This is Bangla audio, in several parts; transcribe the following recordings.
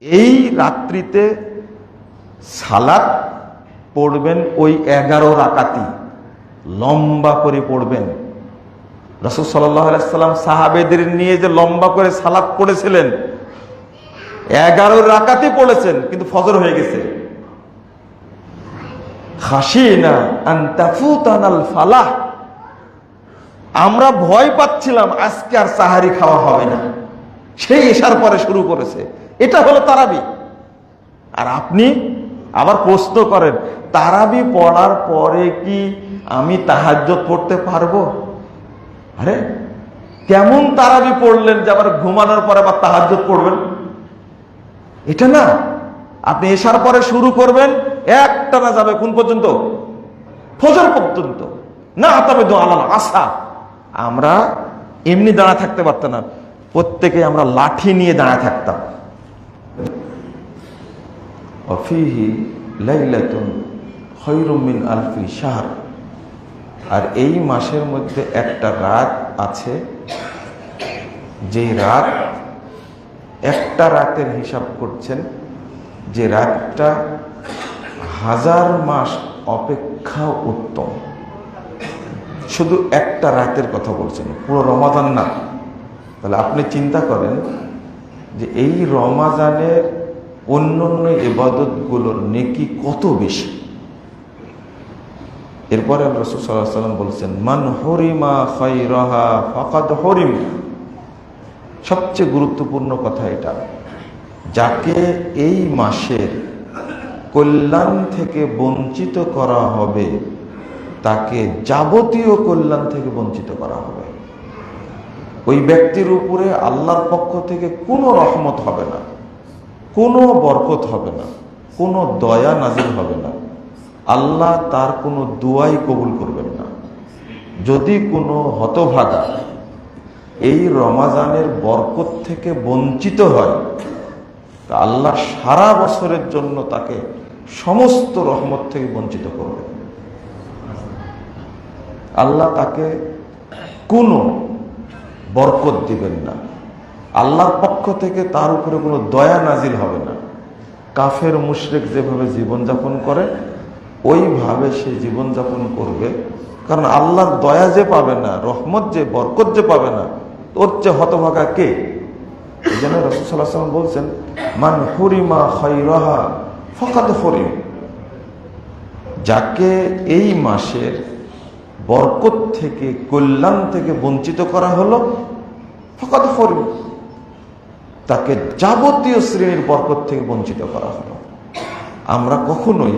এই রাত্রিতে সালাত পড়বেন ওই 11 রাকাতি লম্বা করে পড়বেন। রাসূল সাল্লাল্লাহু আলাইহি সাল্লাম সাহাবেদের নিয়ে যে লম্বা করে সালাত পড়েছিলেন 11 রাকাতি পড়েছেন, কিন্তু ফজর হয়ে গেছে। খাশিনা আন তাফুতানাল ফালাহ, আমরা ভয় পাচ্ছিলাম আজকে আর সাহারি খাওয়া হবে না, সেই এশার পরে শুরু করেছে। এটা হলো তারাবি। আর আপনি আবার প্রশ্ন করেন তারাবি পড়ার পরে কি আমি তাহাজ্জুদ পড়তে পারবো? আরে কেমন তারাবি পড়লেন যে আবার ঘুমানোর পরে আবার তাহাজ্জুদ পড়বেন? এটা না, আপনি এশার পরে শুরু করবেন, একটানা যাবে কোন পর্যন্ত? ফজর পর্যন্ত। না তবে আল্লাহ আশা আমরা এমনি দাঁড়া থাকতে পারতাম না, প্রত্যেকে আমরা লাঠি নিয়ে দাঁড়া থাকতাম। অফিহি লাইলাতুন খায়রুম মিন আলফি শাহর, আর এই মাসের মধ্যে একটা রাত আছে, যে রাত একটা রাতের হিসাব করছেন যে রাতটা 1000 মাস অপেক্ষা উত্তম। শুধু একটা রাতের কথা বলছেন, পুরো রমাদান না। তাহলে আপনি চিন্তা করেন যে এই রমাদানের অন্যান্য ইবাদতগুলোর নেকি কত বেশি। এরপরে রাসূল সাল্লাল্লাহু আলাইহি ওয়াসাল্লাম বলছেন মান হুরিমা খায়রাহা ফাকাদ হুরিম। সবচেয়ে গুরুত্বপূর্ণ কথা এটা, যাকে এই মাসের কল্যাণ থেকে বঞ্চিত করা হবে তাকে যাবতীয় কল্যাণ থেকে বঞ্চিত করা হবে। ওই ব্যক্তির উপরে আল্লাহর পক্ষ থেকে কোনো রহমত হবে না, কোনো বরকত হবে না, কোনো দয়া নাজিল হবে না, আল্লাহ তার কোনো দুয়াই কবুল করবেন না। যদি কোনো হতভাগা এই রমাজানের বরকত থেকে বঞ্চিত হয় তা আল্লাহ সারা বছরের জন্য তাকে সমস্ত রহমত থেকে বঞ্চিত করবে। আল্লাহ তাকে কোনো বরকত দিবেন না, আল্লাহর পক্ষ থেকে তার উপরে কোনো দয়া নাজিল হবে না। কাফের মুশরিক যেভাবে জীবনযাপন করে ওইভাবে সে জীবনযাপন করবে, কারণ আল্লাহর দয়া যে পাবে না, রহমত যে বরকত যে পাবে না, ওর চেয়ে হতভাগা কে? এই জন্য রাসূল সাল্লাল্লাহু আলাইহি ওয়াসাল্লাম বলছেন মান হুরিমা খায়রাহা ফাকাদ হুরিম, যাকে এই মাসের বরকত থেকে কল্যাণ থেকে বঞ্চিত করা হলো ফাকাদ হুরিম, তাকে যাবতীয় শ্রেণীর বরকত থেকে বঞ্চিত করা হলো। আমরা কখনোই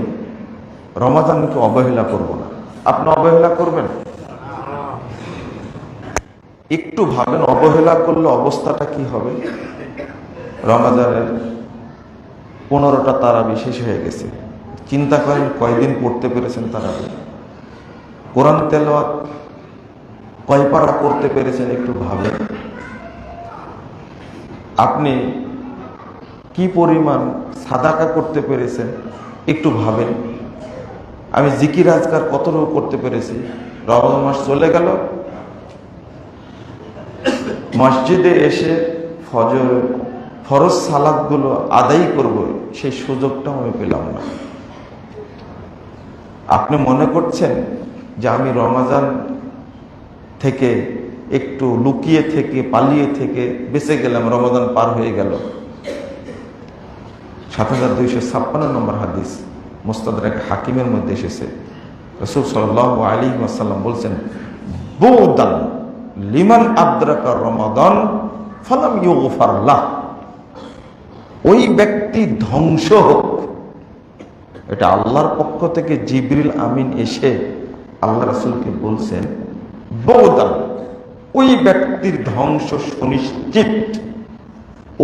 রমাদানকে অবহেলা করব না। আপনি অবহেলা করবেন? একটু ভাবেন অবহেলা করলে অবস্থাটা কি হবে। রমাদানের 15টা তারাবি শেষ হয়ে গেছে, চিন্তা করেন কয়দিন পড়তে পেরেছেন তারাবি। কোরআন তেলাওয়াত কয় পারা করতে পেরেছেন একটু ভাবেন। আপনি কি পরিমাণ সাদাকা করতে পেরেছেন একটু ভাবেন। আমি জিকির আজকার কতটুকু করতে পেরেছি। রমজান মাস চলে গেল, মসজিদে এসে ফরজ সালাতগুলো আদায় করব সেই সুযোগটাও আমি পেলাম না। আপনি মনে করছেন যে আমি রমাজান থেকে একটু লুকিয়ে থেকে পালিয়ে থেকে বেঁচে গেলাম, রমাদান পার হয়ে গেল। 7256 নম্বর হাদিস মুস্তাদরাক হাকিমের মধ্যে এসেছে, রাসূল সাল্লাল্লাহু আলাইহি ওয়াসাল্লাম বলছেন বুদান লিমান আদরাকা রমাদান ফালাম ইউগফার লাহ, ওই ব্যক্তি ধ্বংস হোক। এটা আল্লাহর পক্ষ থেকে জিবরিল আমিন এসে আল্লাহ রাসূলকে বলছেন বুদান, ওই ব্যক্তির ধ্বংস সুনিশ্চিত,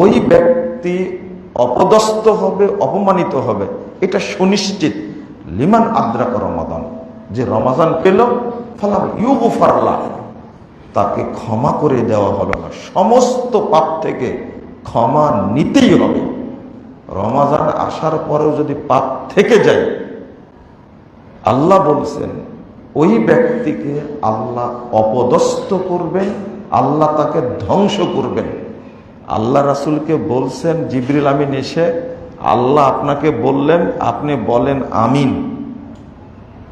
ওই ব্যক্তি অপদস্থ হবে, অপমানিত হবে, এটা সুনিশ্চিত। লিমান আদরাকা রমাদান, যে রমাদান পেল ফালাম ইউগফার লাহ, তাকে ক্ষমা করে দেওয়া হলো না, সমস্ত পাপ থেকে ক্ষমা নিতেই হবে। রমাদান আসার পরেও যদি পাপ থেকে যায়, আল্লাহ বলছেন ওই ব্যক্তিকে আল্লাহ অপদস্থ করবেন, আল্লাহ তাকে ধ্বংস করবেন। আল্লাহ রাসূলকে বলছেন জিবরিল আমিন এসে, আল্লাহ আপনাকে বললেন আপনি বলেন আমিন।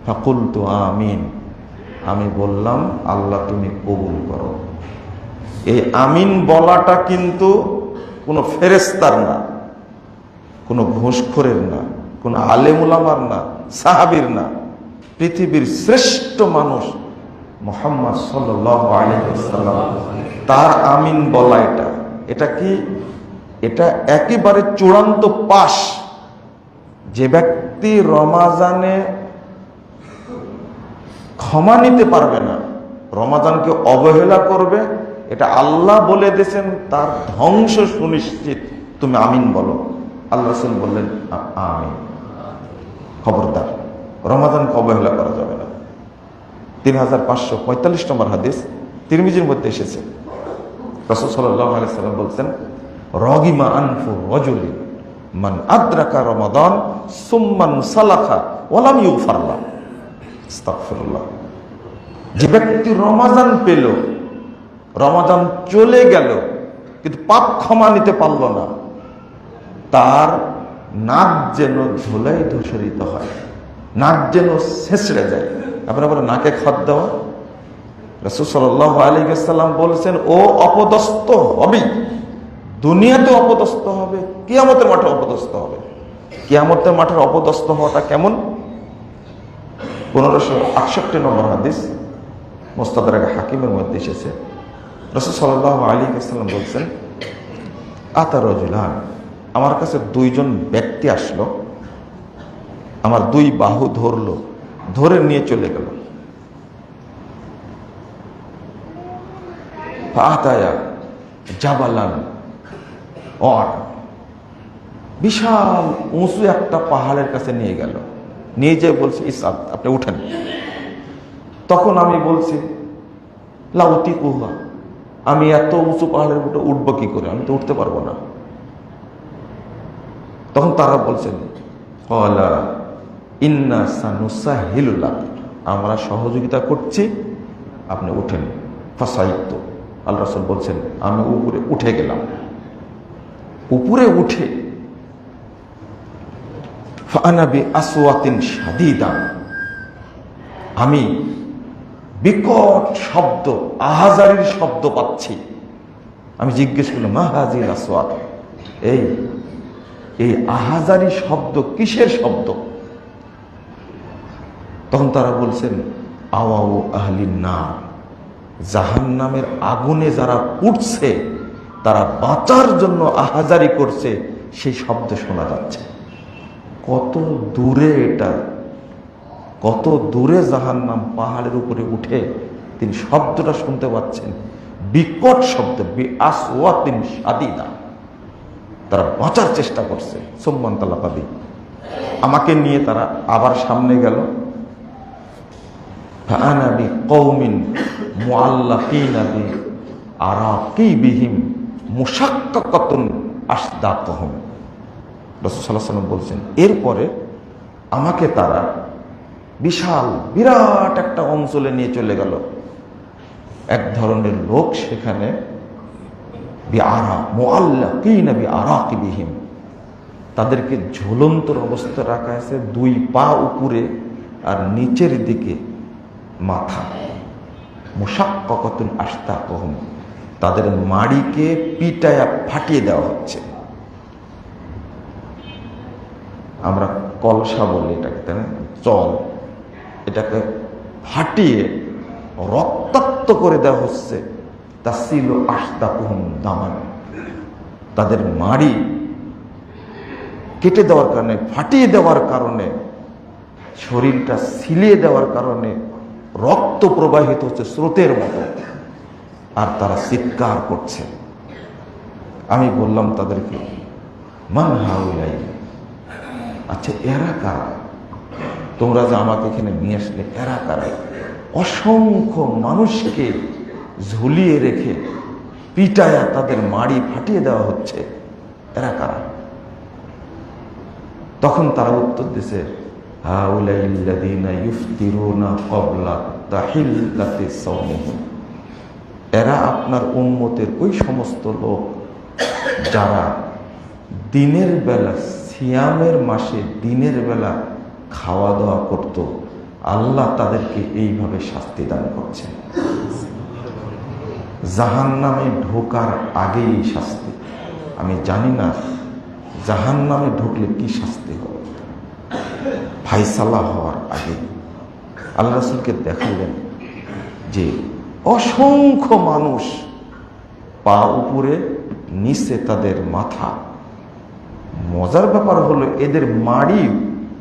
ফাকুলতু আমিন, আমি বললাম আল্লাহ তুমি কবুল করো। এই আমিন বলাটা কিন্তু কোনো ফেরেশতার না, কোনো ঘুষখোরের না, কোনো আলেম উলামার না, সাহাবীর না, পৃথিবীর শ্রেষ্ঠ মানুষ মুহাম্মদ সাল্লাল্লাহু আলাইহি ওয়াসাল্লাম তার আমিন বলা। এটা কি? এটা একেবারে চূড়ান্ত পাশ। যে ব্যক্তি রমাজানে ক্ষমা নিতে পারবে না, রমাজানকে অবহেলা করবে, এটা আল্লাহ বলে দিয়েছেন তার ধ্বংস সুনিশ্চিত। তুমি আমিন বলো। আল্লাহ রাসূল বললেন আমিন। খবরদার, রমাজানকে অবহেলা করা যাবে না। 3545 নম্বর হাদিস তিরমিজির মধ্যে এসেছে। রাসূল সাল্লাল্লাহু আলাইহি ওয়াসাল্লাম বলছেন, রাগিমা আনফু রাজুলি মান আদরাকা রমাদান সুম্মা সালাখা ওয়া লাম ইগফার লাহু। আস্তাগফিরুল্লাহ। যে ব্যক্তি রমাজান পেল, রমাজান চলে গেল কিন্তু পাপ ক্ষমা নিতে পারল না, তার নাক যেন ধুলায় ধূসরিত হয়, নাক যেন ছেঁচড়ে যায়। আপনারা বলেন নাকে খত দেওয়া। রাসূল সাল্লাল্লাহু আলাইহি ওয়াসাল্লাম বলেছেন ও অপদস্থ হবে, দুনিয়াতে অপদস্থ হবে, কিয়ামতের মাঠে অপদস্থ হবে। কিয়ামতের মাঠের অপদস্থ হওয়াটা কেমন? 1568 নম্বর হাদিস মুস্তাদরাক হাকিমের মধ্যে এসেছে। রাসূল সাল্লাল্লাহু আলাইহি ওয়াসাল্লাম বলছেন, আতা রাজুলান, আমার কাছে দুইজন ব্যক্তি আসলো, আমার দুই বাহু ধরলো, ধরে নিয়ে চলে গেল। ফাআতায়া জাবালান, আর বিশাল উঁচু একটা পাহাড়ের কাছে নিয়ে গেল। নিয়ে যেয়ে বলছে, ইসাদ আপনি উঠেন। তখন আমি বলছি, লাউতি কুহা, আমি এত উঁচু পাহাড়ের উপরে উঠবো কি করে, আমি তো উঠতে পারবো না। তখন তারা বলছেন, ক্বালা ইন্না সানুসাহিলু লাক, আমরা সহযোগিতা করছি, আপনি উঠেন। ফাসাইতু, আল্লাহ রাসূল বলছেন আমি উপরে উঠে গেলাম। উপরে উঠে ফাআনা বিআসওয়াতিন শাদীদা, আমি বিকট শব্দ, আহাজারির শব্দ পাচ্ছি। আমি জিজ্ঞেস করলাম, মা হাযিল আসওয়াত, এই আহাজারি শব্দ কিসের শব্দ? তখন তারা বলছেন, আওয়াউ আহলিন নার, জাহান্নামের আগুনে যারা উঠছে তারা বাঁচার জন্য আহাজারি করছে, সেই শব্দ শোনা যাচ্ছে। কত দূরে এটা, কত দূরে জাহান্নাম পাহাড়ের উপরে উঠে তিনি শব্দটা শুনতে পাচ্ছেন, বিকট শব্দ, বিআসওয়াতিন শাদীদা। তারা বাঁচার চেষ্টা করছে। সুম্মান তালাকাবি, আমাকে নিয়ে তারা আবার সামনে গেল। ফাআনা বিকওমিন মুআল্লাকিনা বিআরাকিবিহিম মুশাক্কাকাতুন আসদাকুহুম। রাসূল সাল্লাল্লাহু আলাইহি ওয়াসাল্লাম বলছেন, এরপরে আমাকে তারা বিশাল বিরাট একটা অঞ্চলে নিয়ে চলে গেল। এক ধরনের লোক সেখানে মুআল্লাকিনা বিআরাকিবিহিম, তাদেরকে ঝুলন্ত অবস্থায় রাখা আছে, দুই পা উপরে আর নিচের দিকে মাথা। মুশাক্কাকাতুন আসদাকুহুম, তাদের মাড়িকে পিটায়া ফাটিয়ে দেওয়া হচ্ছে। আমরা কলসা বলি এটাকে, তাই না, চল, এটাকে ফাটিয়ে রক্তাক্ত করে দেওয়া হচ্ছে। তাসিলু আসদাকুহুম দামান, তাদের মাড়ি কেটে দেওয়ার কারণে, ফাটিয়ে দেওয়ার কারণে, শরীরটা সিলিয়ে দেওয়ার কারণে রক্ত প্রবাহিত হচ্ছে স্রোতের মতো, আর তারা চিৎকার করছে। আমি বললাম তাদেরকে, মান হাউলাই, আচ্ছা এরা কারা? তোমরা যে আমাকে এখানে নিয়ে আসলে এরা কারা? অসংখ্য মানুষকে ঝুলিয়ে রেখে পিটায়া তাদের মাড়ি ফাটিয়ে দেওয়া হচ্ছে, এরা কারা? তখন তারা উত্তর দিছে, হাউলাইল্লাযীনা ইফতিরুনা ক্বাবলা তাহিল্লাতি সাওমিহিম, এরা আপনার উম্মতের ওই সমস্ত লোক যারা দিনের বেলা সিয়ামের মাসে দিনের বেলা খাওয়া দাওয়া করত, আল্লাহ তাদেরকে এইভাবে শাস্তি দান করছেন। জাহান্নামে ঢোকার আগেই শাস্তি। আমি জানি না জাহান্নামে ঢুকলে কি শাস্তি হবে, ফাইসালা হওয়ার আগে আল্লাহ রাসূলকে দেখালেন যে অসংখ্য মানুষ, পা উপরে নিচে তাদের মাথা। মজার ব্যাপার হলো এদের মাড়ি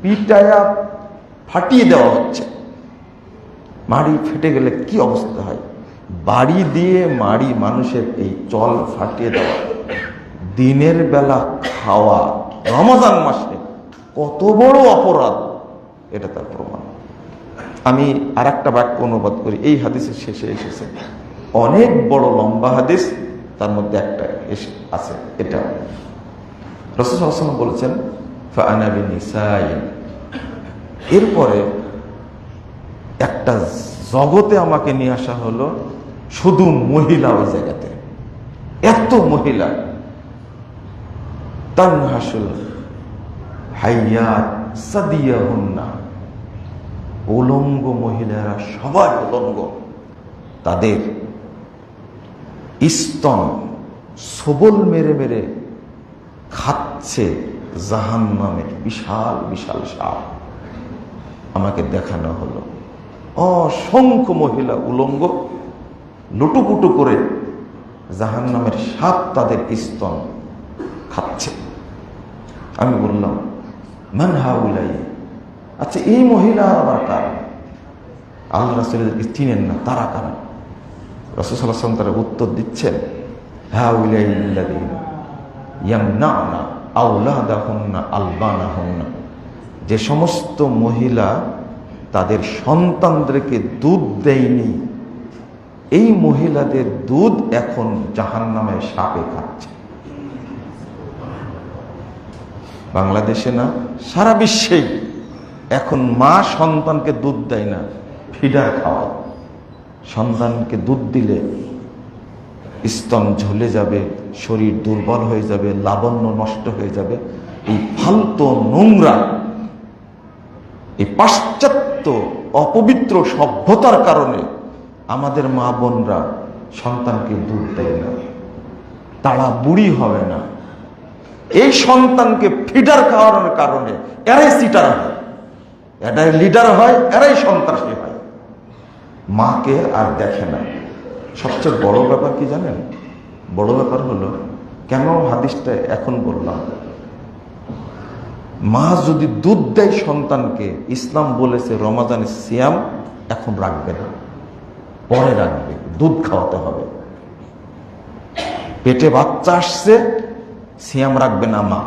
পিটায়া ফাটিয়ে দেওয়া হচ্ছে। মাড়ি ফেটে গেলে কি অবস্থা হয়, বাড়ি দিয়ে মাড়ি মানুষের এই চল ফাটিয়ে দেওয়া। দিনের বেলা খাওয়া রমজান মাসে কত বড় অপরাধ, এটা তার প্রমাণ। আমি আর একটা বাক্য অনুবাদ করি, এই হাদিসের শেষে এসেছে, অনেক বড় লম্বা হাদিস, তার মধ্যে একটা আছে এটা। রাসূল সাল্লাল্লাহু আলাইহি ওয়াসাল্লাম বলেছেন ফাআনা বিনিসাইন, এরপরে একটা জগতে আমাকে নিয়ে আসা হলো, শুধু মহিলা ওই জায়গাতে, এত মহিলা। তানহাসুল হাইয়াত সাদিয়াহুন্না, উলঙ্গ মহিলারা সবাই উলঙ্গ, তাদের স্তন সবল মেরে মেরে খাচ্ছে জাহান্নামের বিশাল বিশাল সাপ। আমাকে দেখানো হলো অসংখ্য মহিলা উলঙ্গ লুটুপুটু করে জাহান্নামের সাপ তাদের স্তন খাচ্ছে। আমি বললাম মান হাউলাই, আচ্ছা এই মহিলা আবার কারা? আল্লাহ রাসূলকে চিনেন না, তারা কারা? রাসূল সাল্লাল্লাহু আলাইহি ওয়াসাল্লাম তারা উত্তর দিচ্ছেন হাউলাইল্লাযীনা ইয়ামনাউনা আওলাদাহুন্না আলবানাহুন্না, যে সমস্ত মহিলা তাদের সন্তানদেরকে দুধ দেয়নি, এই মহিলাদের দুধ এখন জাহান্নামের সাপে খাচ্ছে। বাংলাদেশে না, সারা বিশ্বেই এখন মা সন্তানকে দুধ দেয় না, ফিডার খাওয়ায়। সন্তানকে দুধ দিলে স্তন ঝুলে যাবে, শরীর দুর্বল হয়ে যাবে, লাবণ্য নষ্ট হয়ে যাবে। এই ফালতু নোংরা, এই পাশ্চাত্য অপবিত্র সভ্যতার কারণে আমাদের মা বোনরা সন্তানকে দুধ দেয় না, তারা বুড়ি হবে না। এই সন্তানকে ফিডার খাওয়ানোর কারণে এরাই সিটার হয়, এরাই লিডার হয়, এরাই সন্ত্রাসী হয়, মাকে আর দেখে না। সবচেয়ে বড় ব্যাপার কি জানেন? বড় ব্যাপার হলো, কেন হাদিসটা এখন বললাম, মা যদি দুধ দেয় সন্তানকে, ইসলাম বলেছে রমাদানের সিয়াম এখন রাখবে না, পরে রাখবে, দুধ খাওয়াতে হবে। পেটে বাচ্চা আসছে, সিয়াম রাখবে না মা।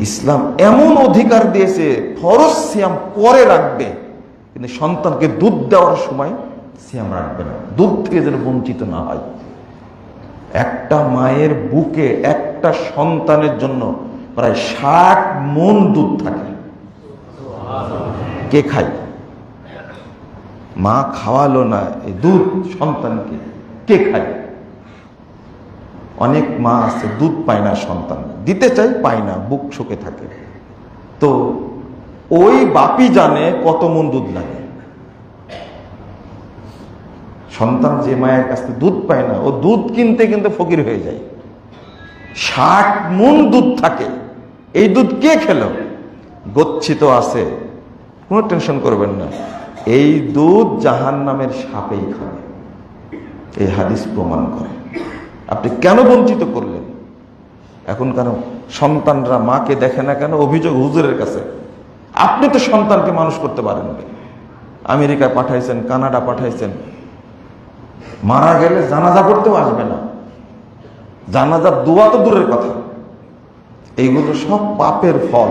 ইসলাম এমন অধিকার দিয়েছে ফরজ সিয়াম পরে রাখবে, কিন্তু সন্তানকে দুধ দেওয়ার সময় সিয়াম রাখবে না, দুধ থেকে যেন বঞ্চিত না হয়। একটা মায়ের বুকে একটা সন্তানের জন্য প্রায় 60 মণ দুধ থাকে। কে খায়? মা খাওয়ালো না এই দুধ সন্তানকে, কে খায়? অনেক মা আছে দুধ পায় না, সন্তান দিতে চাই, পায় না, বুক শুকে থাকে। তো ওই বাপই জানে কত মণ দুধ লাগে। সন্তান যে মায়ের কাছ থেকে দুধ পায় না, ও দুধ কিনতে কিনতে ফকির হয়ে যায়। 60 মণ দুধ থাকে, এই দুধ কে খেলো? গচ্ছিত আছে, কোনো টেনশন করবেন না, এই দুধ জাহান্নামের সাপেই খাবে। এই হাদিস প্রমাণ করে। আপনি কেন বঞ্চিত করলেন? এখন কেন সন্তানরা মাকে দেখে না কেন? অভিযোগ হুজুরের কাছে। আপনি তো সন্তানকে মানুষ করতে পারেন না। আমেরিকায় পাঠাইছেন, কানাডা পাঠাইছেন, মারা গেলে জানাজা করতেও আসবে না, জানাজার দোয়া তো দূরের কথা। এইগুলো সব পাপের ফল।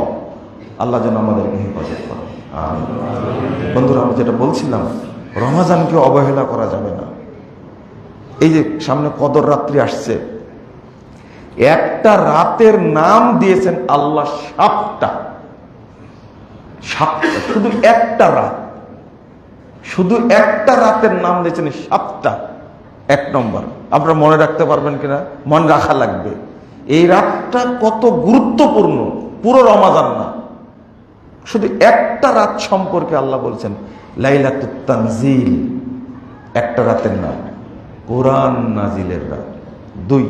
আল্লাহ যেন আমাদেরকে হেফাজত করে। বন্ধুরা, আমি যেটা বলছিলাম, রমজানকে অবহেলা করা যাবে না। এই যে সামনে কদর রাত্রি আসছে, একটা রাতের নাম দিয়েছেন আল্লাহ 7টা। শুধু একটা রাত, শুধু একটা রাতের নাম দিয়েছেন 7টা। এক নম্বর, আপনারা মনে রাখতে পারবেন কিনা, মনে রাখা লাগবে। এই রাতটা কত গুরুত্বপূর্ণ, পুরো রমাদান না, শুধু একটা রাত সম্পর্কে আল্লাহ বলছেন লাইলাতুত তানজিল, একটা রাতের নাম, কোরআন নাজিলের রাত। 2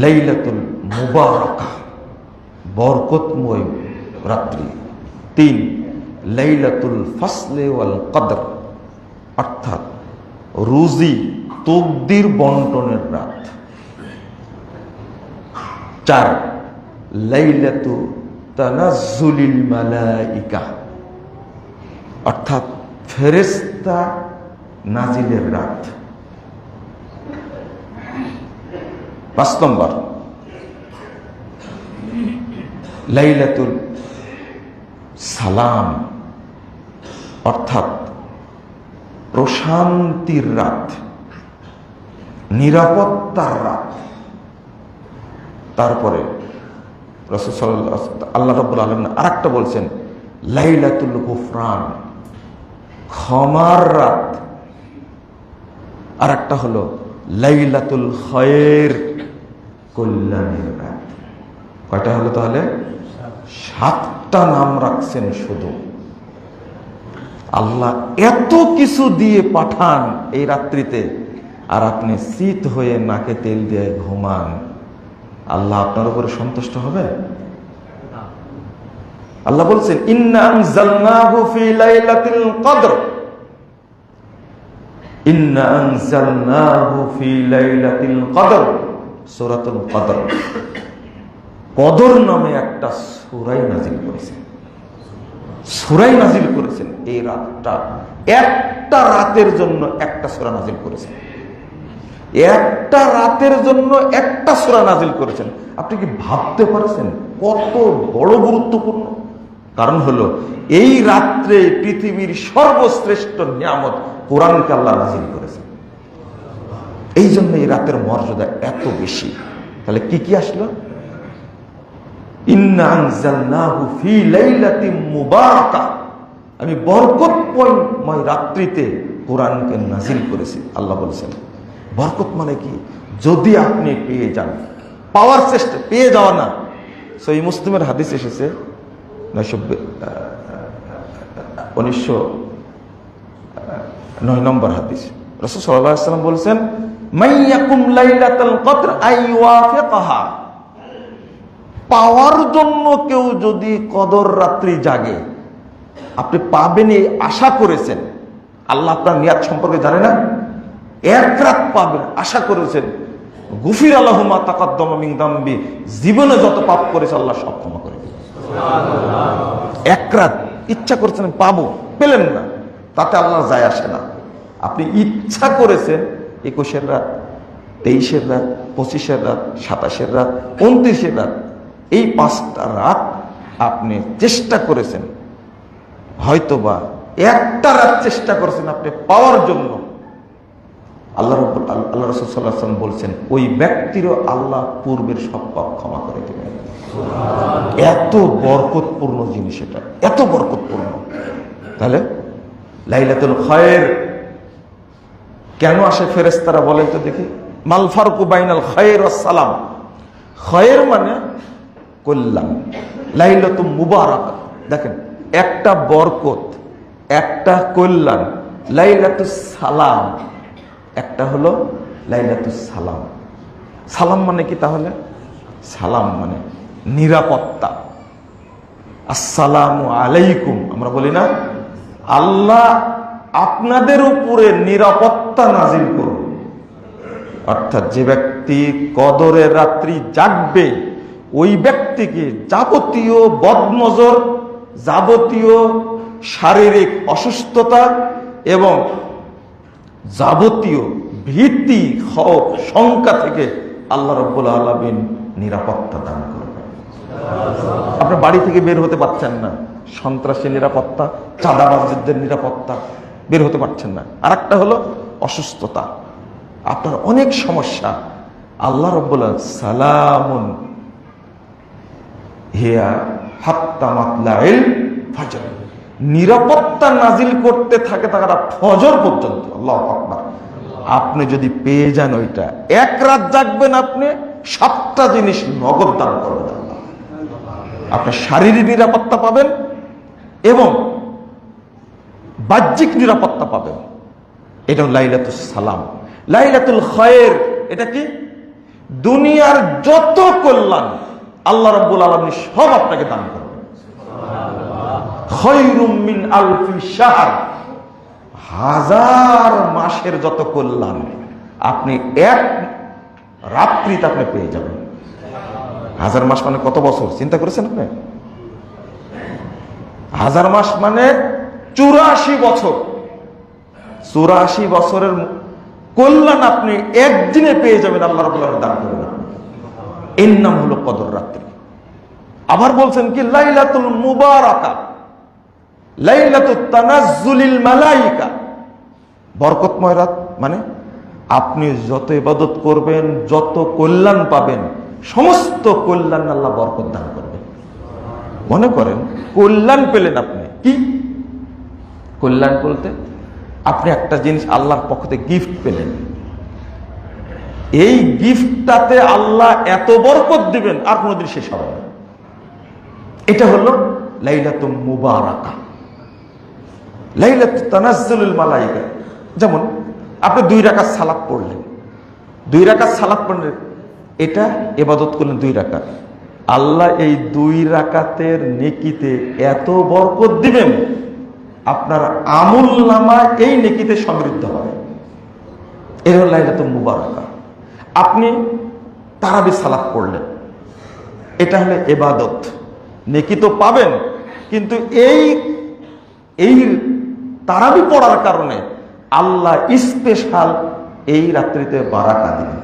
লাইলাতুল মুবারাকা, বরকতময় রাত্রি। 3 লাইলাতুল ফাসলে ওয়াল কদর, অর্থাৎ রুজি তকদির বন্টনের রাত। 4 লাইলাতু তানাজ্জুলিল মালাইকা, অর্থাৎ ফেরেশতা নাজিলের রাত। 5 নম্বর লাইলাতুল সালাম, অর্থাৎ প্রশান্তির রাত, নিরাপত্তার রাত। তারপরে রাসূল সাল্লাল্লাহু আলাইহি ওয়াসাল্লাম, আল্লাহ রাব্বুল আলামিন আরেকটা বলছেন লাইলাতুল গুফরান, ক্ষমার রাত। আরেকটা হলো লাইলাতুল খায়র, কল্যাণের রাত। কয়টা হলো তাহলে? 7টা নাম রাখছেন শুধু। আল্লাহ এত কিছু দিয়ে পাঠান এই রাত্রিতে, আর আপনি শীত হয়ে নাকে তেল দিয়ে ঘুমান, আল্লাহ আপনার উপরে সন্তুষ্ট হবে? আল্লাহ বলছেন ইন্না আনজালনাহু ফি লাইলাতিল কদর, ইন্না আনজালনাহু ফি লাইলাতিল কদর, সূরাতুল কদর। কদর নামে একটা সূরাই নাজিল করেছেন, সূরাই নাজিল করেছেন। এই রাতটা, একটা রাতের জন্য একটা সূরা নাজিল করেছেন, একটা রাতের জন্য একটা সূরা নাজিল করেছেন। আপনি কি ভাবতে পারছেন কত বড় গুরুত্বপূর্ণ? কারণ হলো এই রাত্রে পৃথিবীর সর্বশ্রেষ্ঠ নিয়ামত কোরআনকে আল্লাহ নাজিল করেছেন। এই জন্য এই রাতের মর্যাদা এত বেশি। তাহলে কি কি আসলো? ইন্না আনজালনাহু ফি লাইলাতিন মুবারাকা, আমি বরকতময় রাত্রিতে কোরআনকে নাজিল করেছি। আল্লাহ বলেছেন বরকত মানে কি? যদি আপনি পেয়ে যান, পাওয়ার চেষ্টা, পেয়ে যাওয়া না। সহিহ মুসলিমের হাদিস এসেছে 1909 নম্বর হাদিস। রাসূল সাল্লাল্লাহু আলাইহি ওয়াসাল্লাম বলেছেন মাইয়াকুম লাইলাতুল কদর আইওয়াফিকাহা, পাওয়ার জন্য কেউ যদি কদর রাত্রি জাগে, আপনি পাবেন এই আশা করেছেন, আল্লাহ আপনার নিয়াত সম্পর্কে জানে না, এক রাত পাবেন আশা করেছেন, গুফির লাহু মা তাকাদ্দামা মিন যামবি, জীবনে যত পাপ করেছে আল্লাহ সব ক্ষমা করে দিবেন। এক রাত ইচ্ছা করেছেন পাবো, পেলেন না, তাতে আল্লাহ যায় আসে না। আপনি ইচ্ছা করেছেন 21-এর রাত, 23-এর রাত, 25-এর রাত, 27-এর রাত, 29-এর রাত, এই 5টা রাত আপনি চেষ্টা করেছেন, হয়তোবা একটা রাত চেষ্টা করেছেন আপনি পাওয়ার জন্য। আল্লাহ রাসূল সাল্লাল্লাহু আলাইহি ওয়াসাল্লাম বলছেন ওই ব্যক্তিরও আল্লাহ পূর্বের সব পাপ ক্ষমা করে দেবেন। এত বরকতপূর্ণ জিনিস এটা, এত বরকতপূর্ণ। তাহলে লাইলাতুল খায়র কেন আসে ফেরেশতারা বলেন তো দেখি? মাল ফারকু বাইনাল খায়র ওয়াস সালাম, খায়র মানে কল্যাণ, লাইলাতুল মুবারাকা, দেখেন একটা বরকত, একটা কল্যাণ। লাইলাতুস সালাম, একটা হলো লাইলাতুস সালাম। সালাম মানে কি তাহলে? সালাম মানে নিরাপত্তা। আসসালামু আলাইকুম আমরা বলি না? আল্লাহ আপনাদের উপরে নিরাপত্তা নাজিল করুন। অর্থাৎ যে ব্যক্তি কদরের রাত্রি জাগবে, ওই ব্যক্তিকে যাবতীয় বদনজর, যাবতীয় শারীরিক অসুস্থতা এবং যাবতীয় ভীতি, খৌফ, শঙ্কা থেকে আল্লাহ রাব্বুল আলামিন নিরাপত্তা দান করবেন। আপনার বাড়ি থেকে বের হতে পারছেন না, সন্ত্রাসী নিরাপত্তা, চাঁদাবাজদের নিরাপত্তা, বের হতে পারছেন না। আর একটা হলো অসুস্থতা, আপনার অনেক সমস্যা। আল্লাহ রাব্বুল সালামুন হিয়া হাত্তা মাতলাইল ফাজর, নিরাপত্তা নাজিল করতে থাকে তারা ফজর পর্যন্ত। আল্লাহু আকবার। আপনি যদি পেয়ে যান ওইটা, এক রাত জাগবেন, আপনি 7টা জিনিস নগদ দান করবেন। আপনি শারীরিক নিরাপত্তা পাবেন এবং বাহ্যিক নিরাপত্তা পাবেন। এটা লাইলাতুল সালাম, লাইলাতুল খায়র। এটা কি? দুনিয়ার যত কল্যাণ আল্লাহ রাব্বুল আলামিন সব আপনাকে দান করবেন। খায়রুম মিন আলফি শাহর, 1000 মাসের যত কল্যাণ আপনি এক রাত্রিতে আপনি পেয়ে যাবেন। 1000 মাস মানে কত বছর চিন্তা করেছেন আপনি? 1000 মাস মানে 84 বছর। 84 বছরের কল্যাণ আপনি একদিনে পেয়ে যাবেন। আল্লাহ রাব্বুল আলামিন দান করবেন। এর নাম হলো কদর রাত্রি। আবার বলছেন কি? লাইলাতুল মুবারাকা, লাইলাতুত তানাজ্জুলিল মালাইকা, বরকতময় রাত। মানে আপনি যত ইবাদত করবেন, যত কল্যাণ পাবেন, সমস্ত কল্যাণ আল্লাহ বরকত দান করবেন। মনে করেন কল্যাণ পেলেন আপনি, কি কল্যাণ বলতে আপনি একটা জিনিস আল্লাহর পক্ষ থেকে গিফট পেলেন। এই গিফটটাতে আল্লাহ এত বরকত দিবেন আর কোনদিন শেষ হবে না। এটা হলো লাইলাতুল মুবারাকা, লাইলাতুত তানাজ্জুলুল মালাইকা। যেমন আপনি 2 রাকাত সালাত পড়লেন, 2 রাকাত সালাত পড়লেন, এটা ইবাদত করলেন 2 রাকাত। আল্লাহ এই 2 রাকাতের নেকিতে এত বরকত দিবেন, আপনার আমল নামা এই নেকিতে সমৃদ্ধ হবে। এর হলো লাইলাতুল মুবারাকা। আপনি তারাবি সালাত পড়লেন, এটা হলো ইবাদত, নেকি তো পাবেন, কিন্তু এই তারাবি পড়ার কারণে আল্লাহ স্পেশাল এই রাত্রিতে বারাকা দিলেন।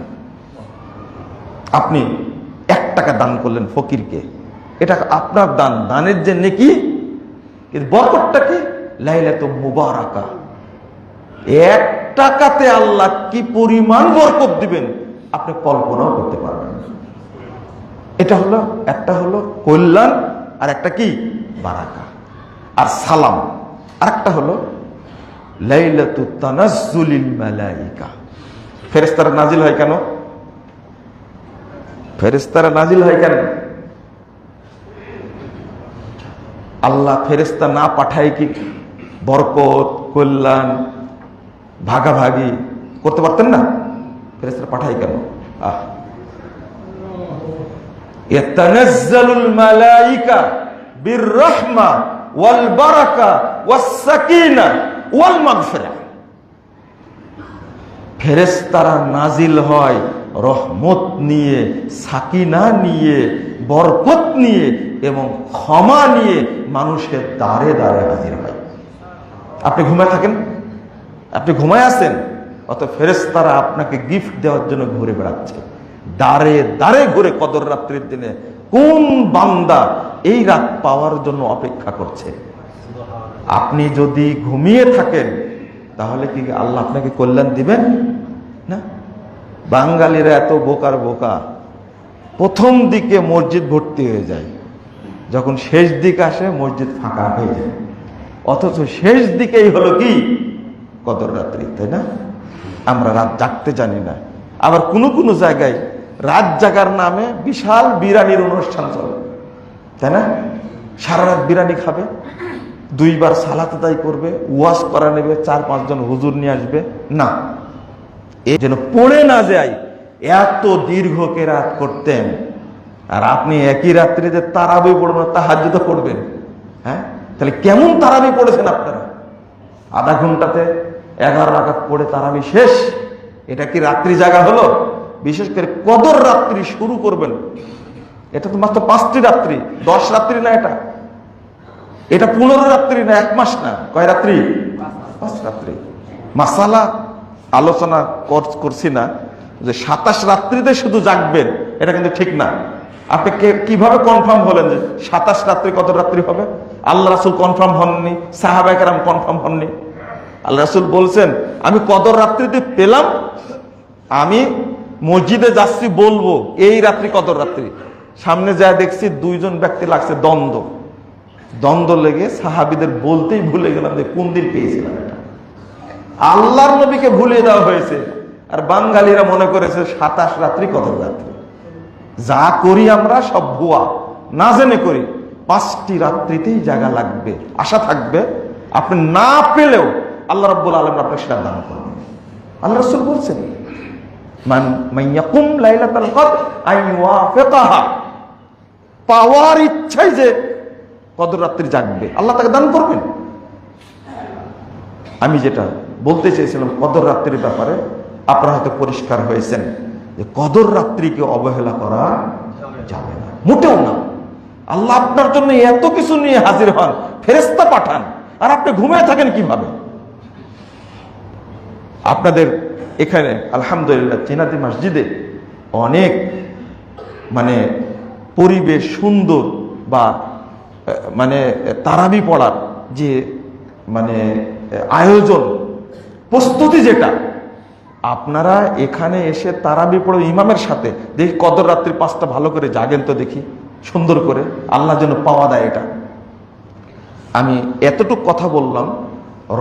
আপনি 1 টাকা দান করলেন ফকিরকে, এটা আপনার দান, দানের যে নেকি, এর বরকতটা কি? লাইলাতুল মুবারাকা। 1 টাকাতে আল্লাহ কি পরিমাণ বরকত দিবেন আপনি কল্পনাও করতে পারবেন না। এটা হলো, একটা হলো কল্যাণ, আর একটা কি? বারাকা আর সালাম। আর একটা হলো লাইলাতুত তানাজ্জুলিল মালাইকা। ফেরেশতারা নাজিল হয় কেন? ফেরেশতারা নাজিল হয় কেন? আল্লাহ ফেরেশতা না পাঠায় কি বরকত, কল্যাণ, ভাগাভাগি করতে পারতেন না? ফেরেশতারা পাঠায় কেন? ইয়াতানাজ্জালুল মালাইকা বিররহমা ওয়াল বারাকা ওয়াস সাকিনা ওয়াল মাগফিরাহ। ফেরেশতারা নাজিল হয় রহমত নিয়ে, সাকিনা নিয়ে, বরকত নিয়ে এবং ক্ষমা নিয়ে, মানুষের দ্বারে দ্বারে হাজির হয়। আপনি ঘুমায় থাকেন, আপনি ঘুমায় আছেন, অত ফেরেশতারা আপনাকে গিফট দেওয়ার জন্য ঘুরে বেড়াচ্ছে, দ্বারে দ্বারে ঘুরে কদর রাত্রির দিনে কোন বান্দা এই রাত পাওয়ার জন্য অপেক্ষা করছে। আপনি যদি ঘুমিয়ে থাকেন তাহলে কি আল্লাহ আপনাকে কল্যাণ দিবেন না? বাঙালিরা এত বোকার বোকা, প্রথম দিকে মসজিদ ভর্তি হয়ে যায়, যখন শেষ দিক আসে মসজিদ ফাঁকা হয়ে যায়। অথচ শেষ দিকেই হলো কি? কদর রাত্রি, তাই না? আমরা রাত জাগতে জানি না। আবার কোনো কোনো জায়গায় রাত জাগার নামে বিশাল বিরিয়ানির অনুষ্ঠান চলে, তাই না? সারা রাত বিরিয়ানি খাবে, 2 বার সালাত আদায় করবে, ওয়াজ করা নেবে, 4-5 জন হুজুর নিয়ে আসবে। না, এই যেন পড়ে না যায়, এত দীর্ঘ কেরাত করতেন। আর আপনি একই রাত্রিতে তারাবি পড়বেন, তাহাজ্জুদ পড়বেন। হ্যাঁ, তাহলে কেমন তারাবি পড়েছেন আপনারা? আধা ঘন্টাতে 11 রাকাত পড়ে তারাবি শেষ। এটা কি রাত্রি জাগা হলো? বিশেষ করে কদর রাত্রি শুরু করবেন, এটা তো মাত্র 5টি রাত্রি, 10 রাত্রি না, এটা 15 রাত্রি না, 1 মাস না, কয় রাত্রি? 5 রাত্রি। মাসালা আলোচনা করছি না যে 27 রাত্রিতে শুধু জাগবেন, এটা কিন্তু ঠিক না। আপনি কিভাবে কনফার্ম হলেন যে 27 রাত্রি কদর রাত্রি হবে? আল্লাহ রাসূল কনফার্ম হননি, সাহাবায়ে কেরাম কনফার্ম হননি। আল্লাহ রাসূল বলছেন, আমি কদর রাত্রিতে পেলাম, আমি মসজিদে যাচ্ছি বলবো এই রাত্রি কদর রাত্রি, সামনে যায় দেখছি 2 জন ব্যক্তি লাগছে দ্বন্দ্ব, দ্বন্দ্ব লেগে সাহাবীদের বলতেই ভুলে গেলাম যে কোন দিন পেয়েছিলাম এটা। আল্লাহর নবীকে ভুলিয়ে দেওয়া হয়েছে, আর বাঙালিরা মনে করেছে 27 রাত্রি কদর রাত্রি। যা করি আমরা সব ভুয়া, না জেনে করি। 5টি রাত্রিতেই জায়গা লাগবে, আশা থাকবে। আপনি না পেলেও আল্লাহ রাব্বুল আলামিন আপনাকে সেটা দান করবেন। আল্লাহ রাসূল বলছেন, মান ইয়াকুম লাইলাতুল কদর আইওয়াফিকাহা, পাওয়ার ইচ্ছাই যে কদর রাত্রি জাগবে, আল্লাহ তাকে দান করবেন। আমি যেটা বলতে চেয়েছিলাম কদর রাত্রির ব্যাপারে, আপনারা হয়তো পরিষ্কার হয়েছেন যে কদর রাত্রিকে অবহেলা করা যাবে না, মোটেও না। আল্লাহ আপনার জন্য এত কিছু নিয়ে হাজির হন, ফেরেশতা পাঠান, আর আপনি ঘুমিয়ে থাকেন কিভাবে? আপনাদের এখানে আলহামদুলিল্লাহ চিনাতি মসজিদে অনেক মানে পরিবেশ সুন্দর, বা মানে তারাবি পড়ার যে মানে আয়োজন প্রস্তুতি, যেটা আপনারা এখানে এসে তারাবি পড়ো ইমামের সাথে, দেখি কদর রাত্রি 5টা ভালো করে জাগেন তো দেখি, সুন্দর করে, আল্লাহ যেন পাওয়া দেয় এটা। আমি এতটুকু কথা বললাম,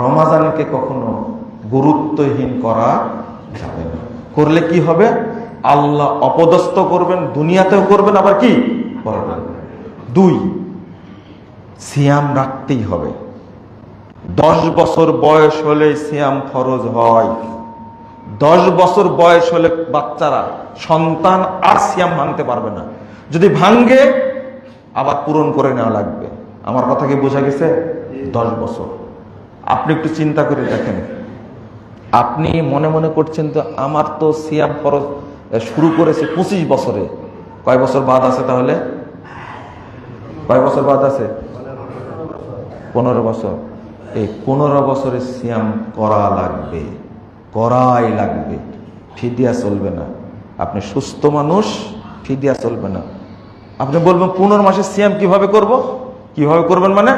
রমাজানকে কখনো গুরুত্বহীন করা যাবে না। করলে কি হবে? আল্লাহ অপদস্থ করবেন, দুনিয়াতেও করবেন, আবার কি করবেন। 2, সিয়াম রাখতেই হবে। 10 বছর বয়স হলে সিয়াম ফরজ হয়। 10 বছর বয়স হলে বাচ্চারা, সন্তান আর সিয়াম ভাঙতে পারবে না। যদি ভাঙ্গে আবার পূরণ করে নেওয়া লাগবে। আমার কথা কি বোঝা গেছে? 10 বছর। আপনি একটু চিন্তা করে দেখেন, আপনি মনে মনে করছেন তো আমার তো সিয়াম ফরজ শুরু করেছে 25 বছরে, কয় বছর বাদ আছে তাহলে? কয় বছর বাদ আছে? 15 বছর। এই 15 বছরে সিয়াম করা লাগবে, করাই লাগবে, ফিদিয়া চলবে না। আপনি সুস্থ মানুষ, ফিদিয়া চলবে না। আপনি বলবেন 15 মাসে সিয়াম কিভাবে করব? কিভাবে করবেন মানে?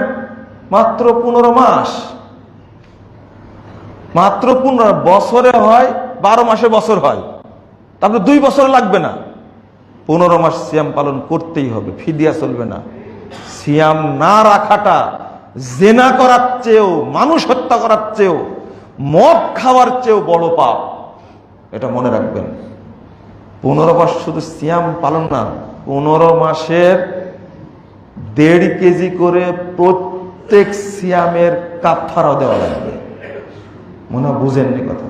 মাত্র 15 মাস, মাত্র 15 বছরে হয়, 12 মাসে বছর হয়, তারপরে 2 বছর লাগবে না। 15 মাস সিয়াম পালন করতেই হবে, ফিদিয়া চলবে না। সিয়াম না রাখাটা জেনা করার চেয়েও, মানুষ হত্যা করার চেয়েও, মদ খাওয়ার চেয়েও বড় পাপ, এটা মনে রাখবেন। 15 মাস শুধু সিয়াম পালন না, 15 মাসের 1.5 কেজি করে প্রত্যেক সিয়ামের কাফারাও দেওয়া লাগবে। মনে হয় বুঝেননি কথা।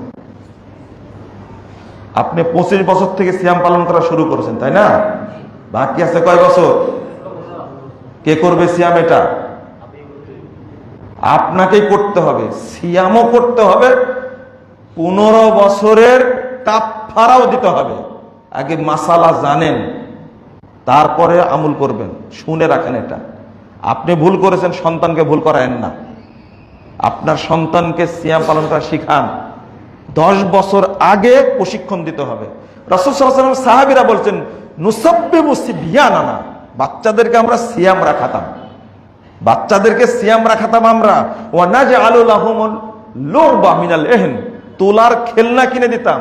আপনি 25 বছর থেকে সিয়াম পালন করা শুরু করেছেন, তাই না? বাকি আছে কয় বছর? কে করবে সিয়াম? এটা আপনাকেই করতে হবে, সিয়ামও করতে হবে, 15 বছরের কাফারাও দিতে হবে। আগে মাসালা জানেন, তারপরে আমল করবেন। শুনে রাখেন এটা। আপনি ভুল করেছেন, সন্তানকে ভুল করায়েন না। আপনার সন্তানকে সিয়াম পালন করা শিখান। 10 বছর আগে প্রশিক্ষণ দিতে হবে। রাসূল সাল্লাল্লাহু আলাইহি ওয়াসাল্লাম সাহাবীরা বলছেন, নুসাব্বিবু সিবিয়ানানা, বাচ্চাদেরকে আমরা সিয়াম রাখাতাম, বাচ্চাদেরকে সিয়াম রাখাতাম আমরা। ওয়া নাজআলু লাহুমুল লুবা মিনাল ইহন, তোলার খেলনা কিনে দিতাম।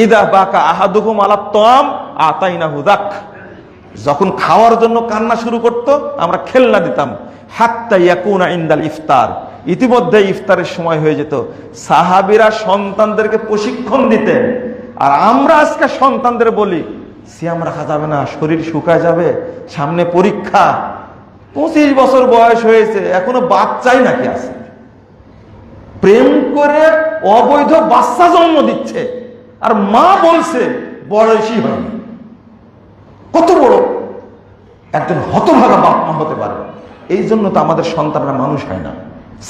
ইদা বাকা আহাদুহুম আলা তাম আতাইনাহু যাক, যখন খাওয়ার জন্য কান্না শুরু করত আমরা খেলনা দিতাম। হাত্তা ইয়াকুনা ইনদাল ইফতার, ইতিমধ্যে ইফতারের সময় হয়ে যেত। সাহাবীরা সন্তানদেরকে প্রশিক্ষণ দিতেন, আর আমরা আজকে সন্তানদের বলি সিয়াম রাখা যাবে না, শরীর শুকায় যাবে, সামনে পরীক্ষা। 25 বছর বয়স হয়েছে, এখনো বাচ্চাই নাকি আছে, প্রেম করে অবৈধ বাচ্চা জন্ম দিচ্ছে, আর মা বলছে বয়সই হয়নি। কত বড় একজন হতভাগা বাপ মা হতে পারে। এই জন্য তো আমাদের সন্তানরা মানুষ হয় না।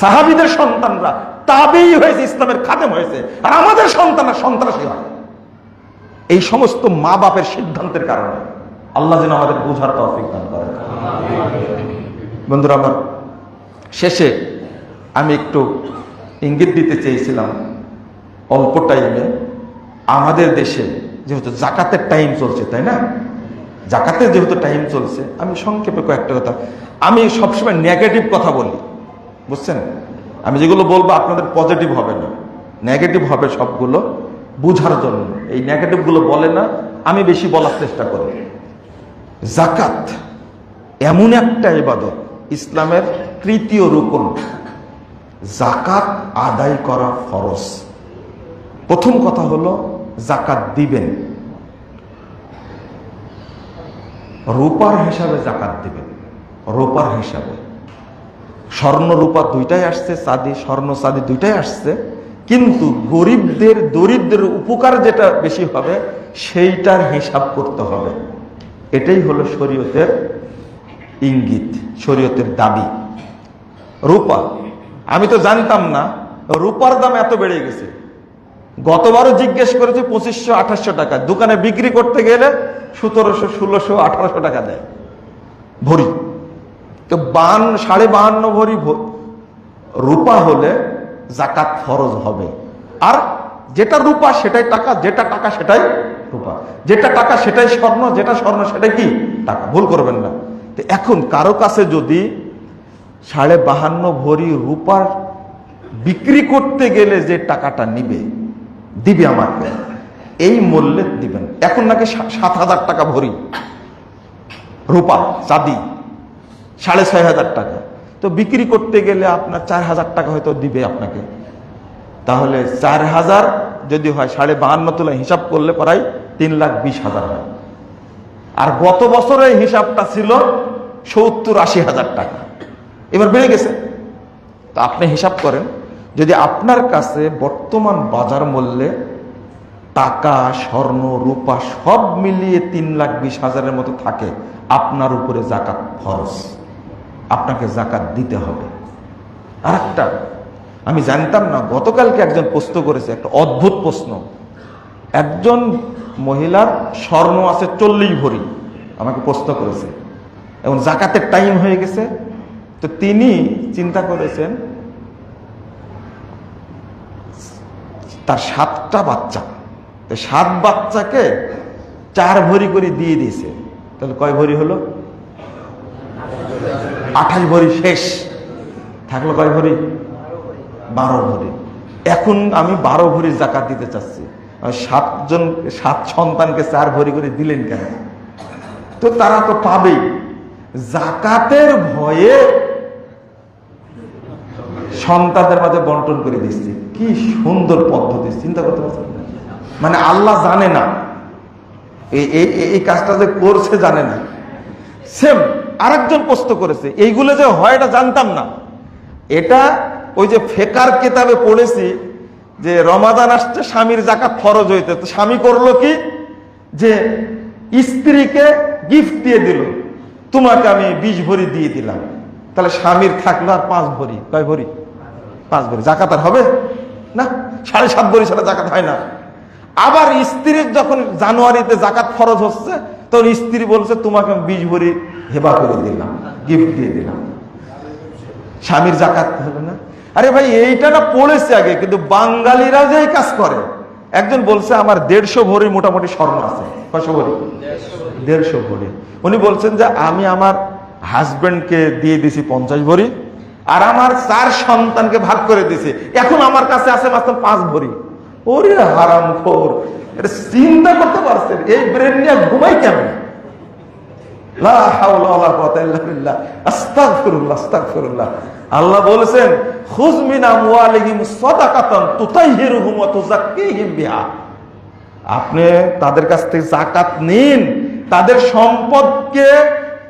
সাহাবীদের সন্তানরা তাবেঈ হয়েছে, ইসলামের খাদেম হয়েছে, আর আমাদের সন্তানরা সন্ত্রাসী হয়। এই সমস্ত মা বাপের সিদ্ধান্তের কারণে। আল্লাহ যেন আমাদের বোঝার তৌফিক দান করেন। বন্ধুরা আমার, শেষে আমি একটু ইঙ্গিত দিতে চেয়েছিলাম, অল্প টাইমে আমাদের দেশে যেহেতু জাকাতের টাইম চলছে, তাই না? জাকাতের যেহেতু টাইম চলছে, আমি সংক্ষেপে কয়েকটা কথা, আমি সবসময় নেগেটিভ কথা বলি, বুঝছেন? আমি যেগুলো বলবো আপনাদের পজিটিভ হবে না, নেগেটিভ হবে সবগুলো, বুঝার জন্য। এই নেগেটিভগুলো বলে না, আমি বেশি বলার চেষ্টা করি। জাকাত এমন একটা ইবাদত, ইসলামের তৃতীয় রুকন, যাকাত আদায় করা ফরজ। প্রথম কথা হলো যাকাত দিবেন, রূপার হিসাবে যাকাত দিবেন, রূপার হিসাবে। স্বর্ণ রূপা দুইটাই আসছে, চাঁদি স্বর্ণ চাঁদি দুইটাই আসছে, কিন্তু গরিবদের দরিদ্রের উপকার যেটা বেশি হবে সেইটার হিসাব করতে হবে। এটাই হলো শরীয়তের ইঙ্গিত, শরীয়তের দাবি। রূপা, আমি তো জানতাম না রূপার দাম এত বেড়ে গেছে। গতবারও জিজ্ঞেস করেছি 2500-2800 টাকা, দোকানে বিক্রি করতে গেলে 1700, 1600, 1800 টাকা দেয় ভরি। তো 52.5 ভরি রূপা হলে যাকাত ফরজ হবে। আর যেটা রূপা সেটাই টাকা, যেটা টাকা সেটাই রূপা, যেটা টাকা সেটাই স্বর্ণ, যেটা স্বর্ণ সেটাই কি টাকা, ভুল করবেন না। তো এখন কারো কাছে যদি 52.5 ভরি রূপার বিক্রি করতে গেলে যে টাকাটা দিবে আমাকে, এই মূল্যে দিবেন। এখন নাকি 7,000 টাকা ভরি রূপা চাঁদি, 6,500 টাকা। তো বিক্রি করতে গেলে আপনার 4,000 টাকা হয়তো দিবে আপনাকে। তাহলে 4,000 যদি হয় 52.5 তুলে হিসাব করলে প্রায় 3,20,000 হয়। আর গত বছরের হিসাবটা ছিল 70-80,000 টাকা, এবার বেড়ে গেছে। তা আপনি হিসাব করেন, যদি আপনার কাছে বর্তমান বাজার মূল্যে টাকা, স্বর্ণ, রূপা সব মিলিয়ে 3,20,000-এর মতো থাকে, আপনার উপরে যাকাত ফরজ, আপনাকে যাকাত দিতে হবে। আর একটা আমি জানতাম না, গতকালকে একজন প্রশ্ন করেছে, একটা অদ্ভুত প্রশ্ন। একজন মহিলার স্বর্ণ আছে 40 ভরি, আমাকে প্রশ্ন করেছে, এবং যাকাতের টাইম হয়ে গেছে। তো তিনি চিন্তা করেছেন তার 7টা বাচ্চা, 7 বাচ্চাকে 4 ভরি করে দিয়ে দিয়েছে। তাহলে কয় ভরি হলো? 28 ভরি শেষ, থাকলো কয় ভরি? 12 ভরি। এখন আমি 12 ভরি যাকাত দিতে চাচ্ছি। 7 সন্তানকে 4 ভরি করে দিলেন কেন? তো তারা তো পাবেই। যাকাতের ভয়ে সন্তানদের মাঝে বন্টন করে দিচ্ছি। কি সুন্দর পদ্ধতি, চিন্তা করতে পারছেন? মানে আল্লাহ জানে না এই কাজটা যে করছে, জানে না। সেম আরেকজন প্রশ্ন করেছে, এইগুলো যে হয় এটা জানতাম না। এটা ওই যে ফেকার কিতাবে পড়েছি যে রমাদান আসছে, স্বামীর যাকাত ফরজ হইতে, তো স্বামী করলো কি, যে স্ত্রীকে গিফট দিয়ে দিল, তোমাকে আমি 20 ভরি দিয়ে দিলাম। তাহলে স্বামীর থাকলো আর 5 ভরি। কয় ভরি? 5 ভরি। যাকাত আর হবে না, 7.5 ভরি ছাড়া যাকাত হয় না। আবার স্ত্রীর যখন জানুয়ারিতে যাকাত ফরজ হচ্ছে, তখন স্ত্রী বলছে তোমাকে আমি 20 ভরি হেবা করে দিলাম, গিফট দিয়ে দিলাম। স্বামীর যাকাত হবে না? আরে ভাই, এইটা না পড়েছে আগে, কিন্তু বাঙালিরাও যে এই কাজ করে। একজন বলছে আমার 150 ভরি মোটামুটি স্বর্ণ আছে। কয়শো ভরি? 150 ভরি। উনি বলছেন যে আমি আমার হাজবেন্ডকে দিয়ে দিছি 50 ভরি, আর আমার 4 সন্তানকে ভাগ করে দিছি, এখন আমার কাছে আছে মাত্র 5 ভরি। ওরে হারামখোর, এটা চিন্তা করতে পারছেন? এই ব্রেন নিয়ে ঘুমাই কেমন? লা হাওলা ওয়ালা কুওয়াতা ইল্লা বিল্লাহ। আস্তাগফিরুল্লাহ, আস্তাগফিরুল্লাহ। আল্লাহ বলেছেন খুয মিন আমওয়ালিহিম সাদাকাতান তুতাহহিরুহুম ওয়া তুযাক্কিহিম বিহা। আপনি তাদের কাছ থেকে যাকাত নিন, তাদের সম্পদকে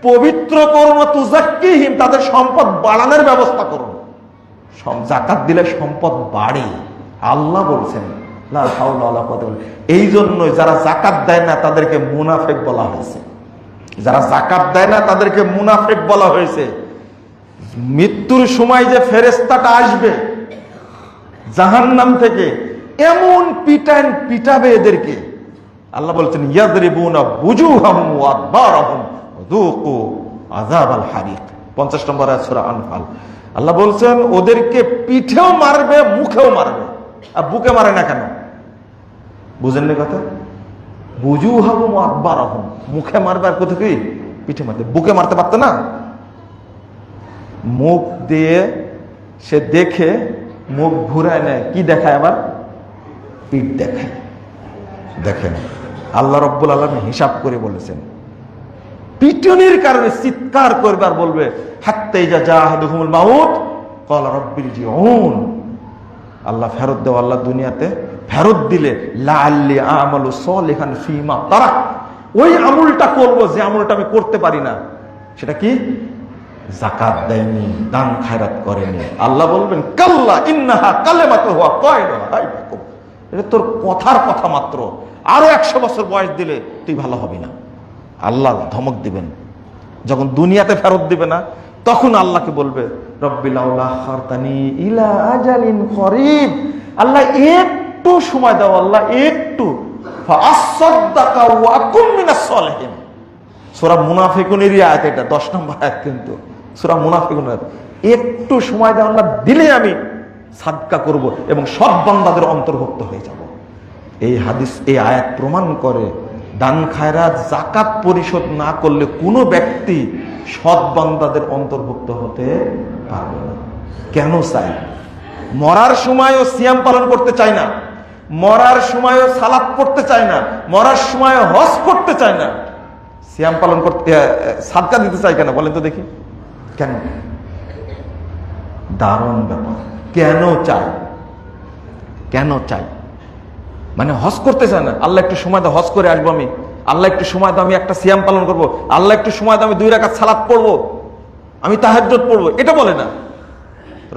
পবিত্র করুন, তুযাক্কিহিম, তাদের সম্পদ বাড়ানোর ব্যবস্থা করুন। যাকাত দিলে সম্পদ বাড়ে, আল্লাহ বলছেন। লা হাওলা ওয়ালা কুওয়াতা। এই জন্যই যারা যাকাত দেয় না তাদেরকে মুনাফিক বলা হয়েছে। যারা যাকাত দেয় না তাদেরকে মুনাফিক বলা হয়েছে। মৃত্যুর সময় যে ফেরেশতাটা আসবে জাহান্নাম থেকে, এমন পিটাবে এদেরকে। আল্লাহ বলছেন ইয়াদরিবুনা বুজুহাহুম ওয়া আদবারহুম যুকু আযাবাল হারিক। 50 নম্বর আয়াত সূরা আনফাল। আল্লাহ বলছেন ওদেরকে পিঠেও মারবে, মুখেও মারবে। আর বুকে মারে না কেন? বুঝেননি কথা? বুজুহাহুম ওয়া আদবারহুম, মুখে মারবে আর কোথায় কি পিঠে মারবে। বুকে মারতে পারতো না? মুখ দিয়ে সে দেখে মুখ ঘুরায় নেয়, কি দেখায়? আবার পিঠ দেখায়। দেখেন আল্লাহ রাব্বুল আলামিন হিসাব করে বলেছেন পিটনির কারণে চিৎকার করবে আর বলবে হাত্তা ইজা জাহাদুহুমুল মাউত ক্বালা রাব্বিরজিউন, আল্লাহ ফেরত দেও, আল্লাহ দুনিয়াতে ফেরত দিলে লাআল্লি আমালু সলিহান ফীমা তারাক, ওই আমলটা করব যে আমলটা আমি করতে পারি না। সেটা কি? যাকাত দেয়নি, দান খায়রাত করেনি। আল্লাহ বলবেন কাল্লা ইন্নাহা কালিমাতু হুয়া কায়িলুহা আইবাকুম, এটা তোর কথার কথা মাত্র, আরো 100 বছর বয়স দিলে তুই ভালো হবি না। আল্লাহ ধমক দিবেন। যখন দুনিয়াতে ফেরত দিবে না, তখন আল্লাহকে বলবে রব্বি লাউলা আখারতানি ইলা আজালিন করিব, আল্লাহ একটু সময় দাও, আল্লাহ একটু, ফাআসাদদাকা ওয়া আকুম মিনাস সালিহিন। সূরা মুনাফিকুনের আয়াত, এটা 10 নম্বর আয়াত, কিন্তু সূরা মুনাফিকুনের আয়াত। একটু সময় দাও আল্লাহ, দিলে আমি সাদকা করব এবং সৎ বান্দাদের অন্তর্ভুক্ত হয়ে যাব। এই হাদিস, এই আয়াত প্রমাণ করে দান খায়রাত যাকাত পরিশোধ না করলে কোনো ব্যক্তি সৎ বান্দাদের অন্তর্ভুক্ত হতে পারবে না। কেন চাই? মরার সময়ও সিয়াম পালন করতে চায় না, মরার সময়ও সালাত পড়তে চায় না, মরার সময়ও হজ করতে চায় না, সিয়াম পালন করতে, সাদকা দিতে চায় কেন বলেন তো দেখি? কেন? দারুণ ব্যাপার। কেন চাই? কেন চাই? মানে হজ করতে চায় না, আল্লাহ একটু সময় দাও হজ করে আসবো আমি, আল্লাহ একটু সময় দাও আমি একটা সিয়াম পালন করব, আল্লাহ একটু সময় দাও আমি 2 রাকাত সালাত পড়বো, আমি তাহাজ্জুদ পড়বো, এটা বলে না।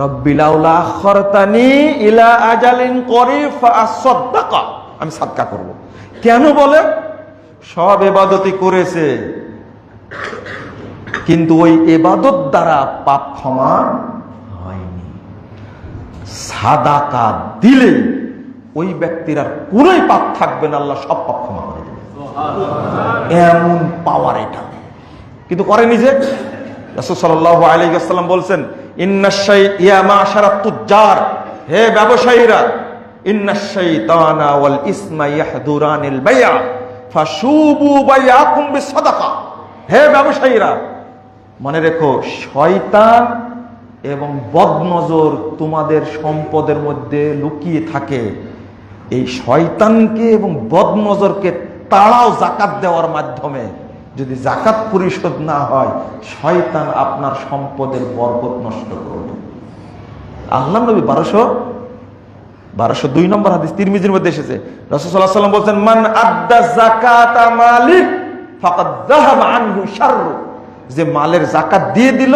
রব্বি লাউলা আখারতানি ইলা আজালিন করিব ফাআসাদদাকা, আমি সাদকা করব। কেন বলে? সব ইবাদতই করেছে, কিন্তু ওই ইবাদত দ্বারা পাপ ক্ষমা হয়নি। সাদাকা দিলে ওই ব্যক্তির আর কোনোই পাপ থাকবে না, আল্লাহ সব পাপ ক্ষমা করে দেবে। এমন পাওয়ার এটা, কিন্তু করেনি যে। রাসূল সাল্লাল্লাহু আলাইহি ওয়াসাল্লাম বলছেন ইন্নাশ-শাই ইয়া মা'শারাত তুজ্জার, হে ব্যবসায়ীরা, ইন্নাশ-শাইতানা ওয়াল ইসমা ইয়াহদুরানিল বাই'a ফাশুবু বাই'আকুম বিসাদাকা, হে ব্যবসায়ীরা মনে রেখো শয়তান এবং বদনজর তোমাদের সম্পদের মধ্যে লুকিয়ে থাকে। এই শয়তানকে এবং বদনজরকে তাড়াও যাকাত দেওয়ার মাধ্যমে। যদি যাকাত পরিশোধ না হয়, শয়তান আপনার সম্পদের বরকত নষ্ট করবে। আল্লাহ নবী 1202 নম্বর হাদিস তিরমিজির মধ্যে এসেছে, রাসূল সাল্লাল্লাহু আলাইহি ওয়াসাল্লাম বলেন মান আদ্দা যাকাতা মালিক ফাকাদ যাহাবা আনহু শাররু, যে মালের যাকাত দিয়ে দিল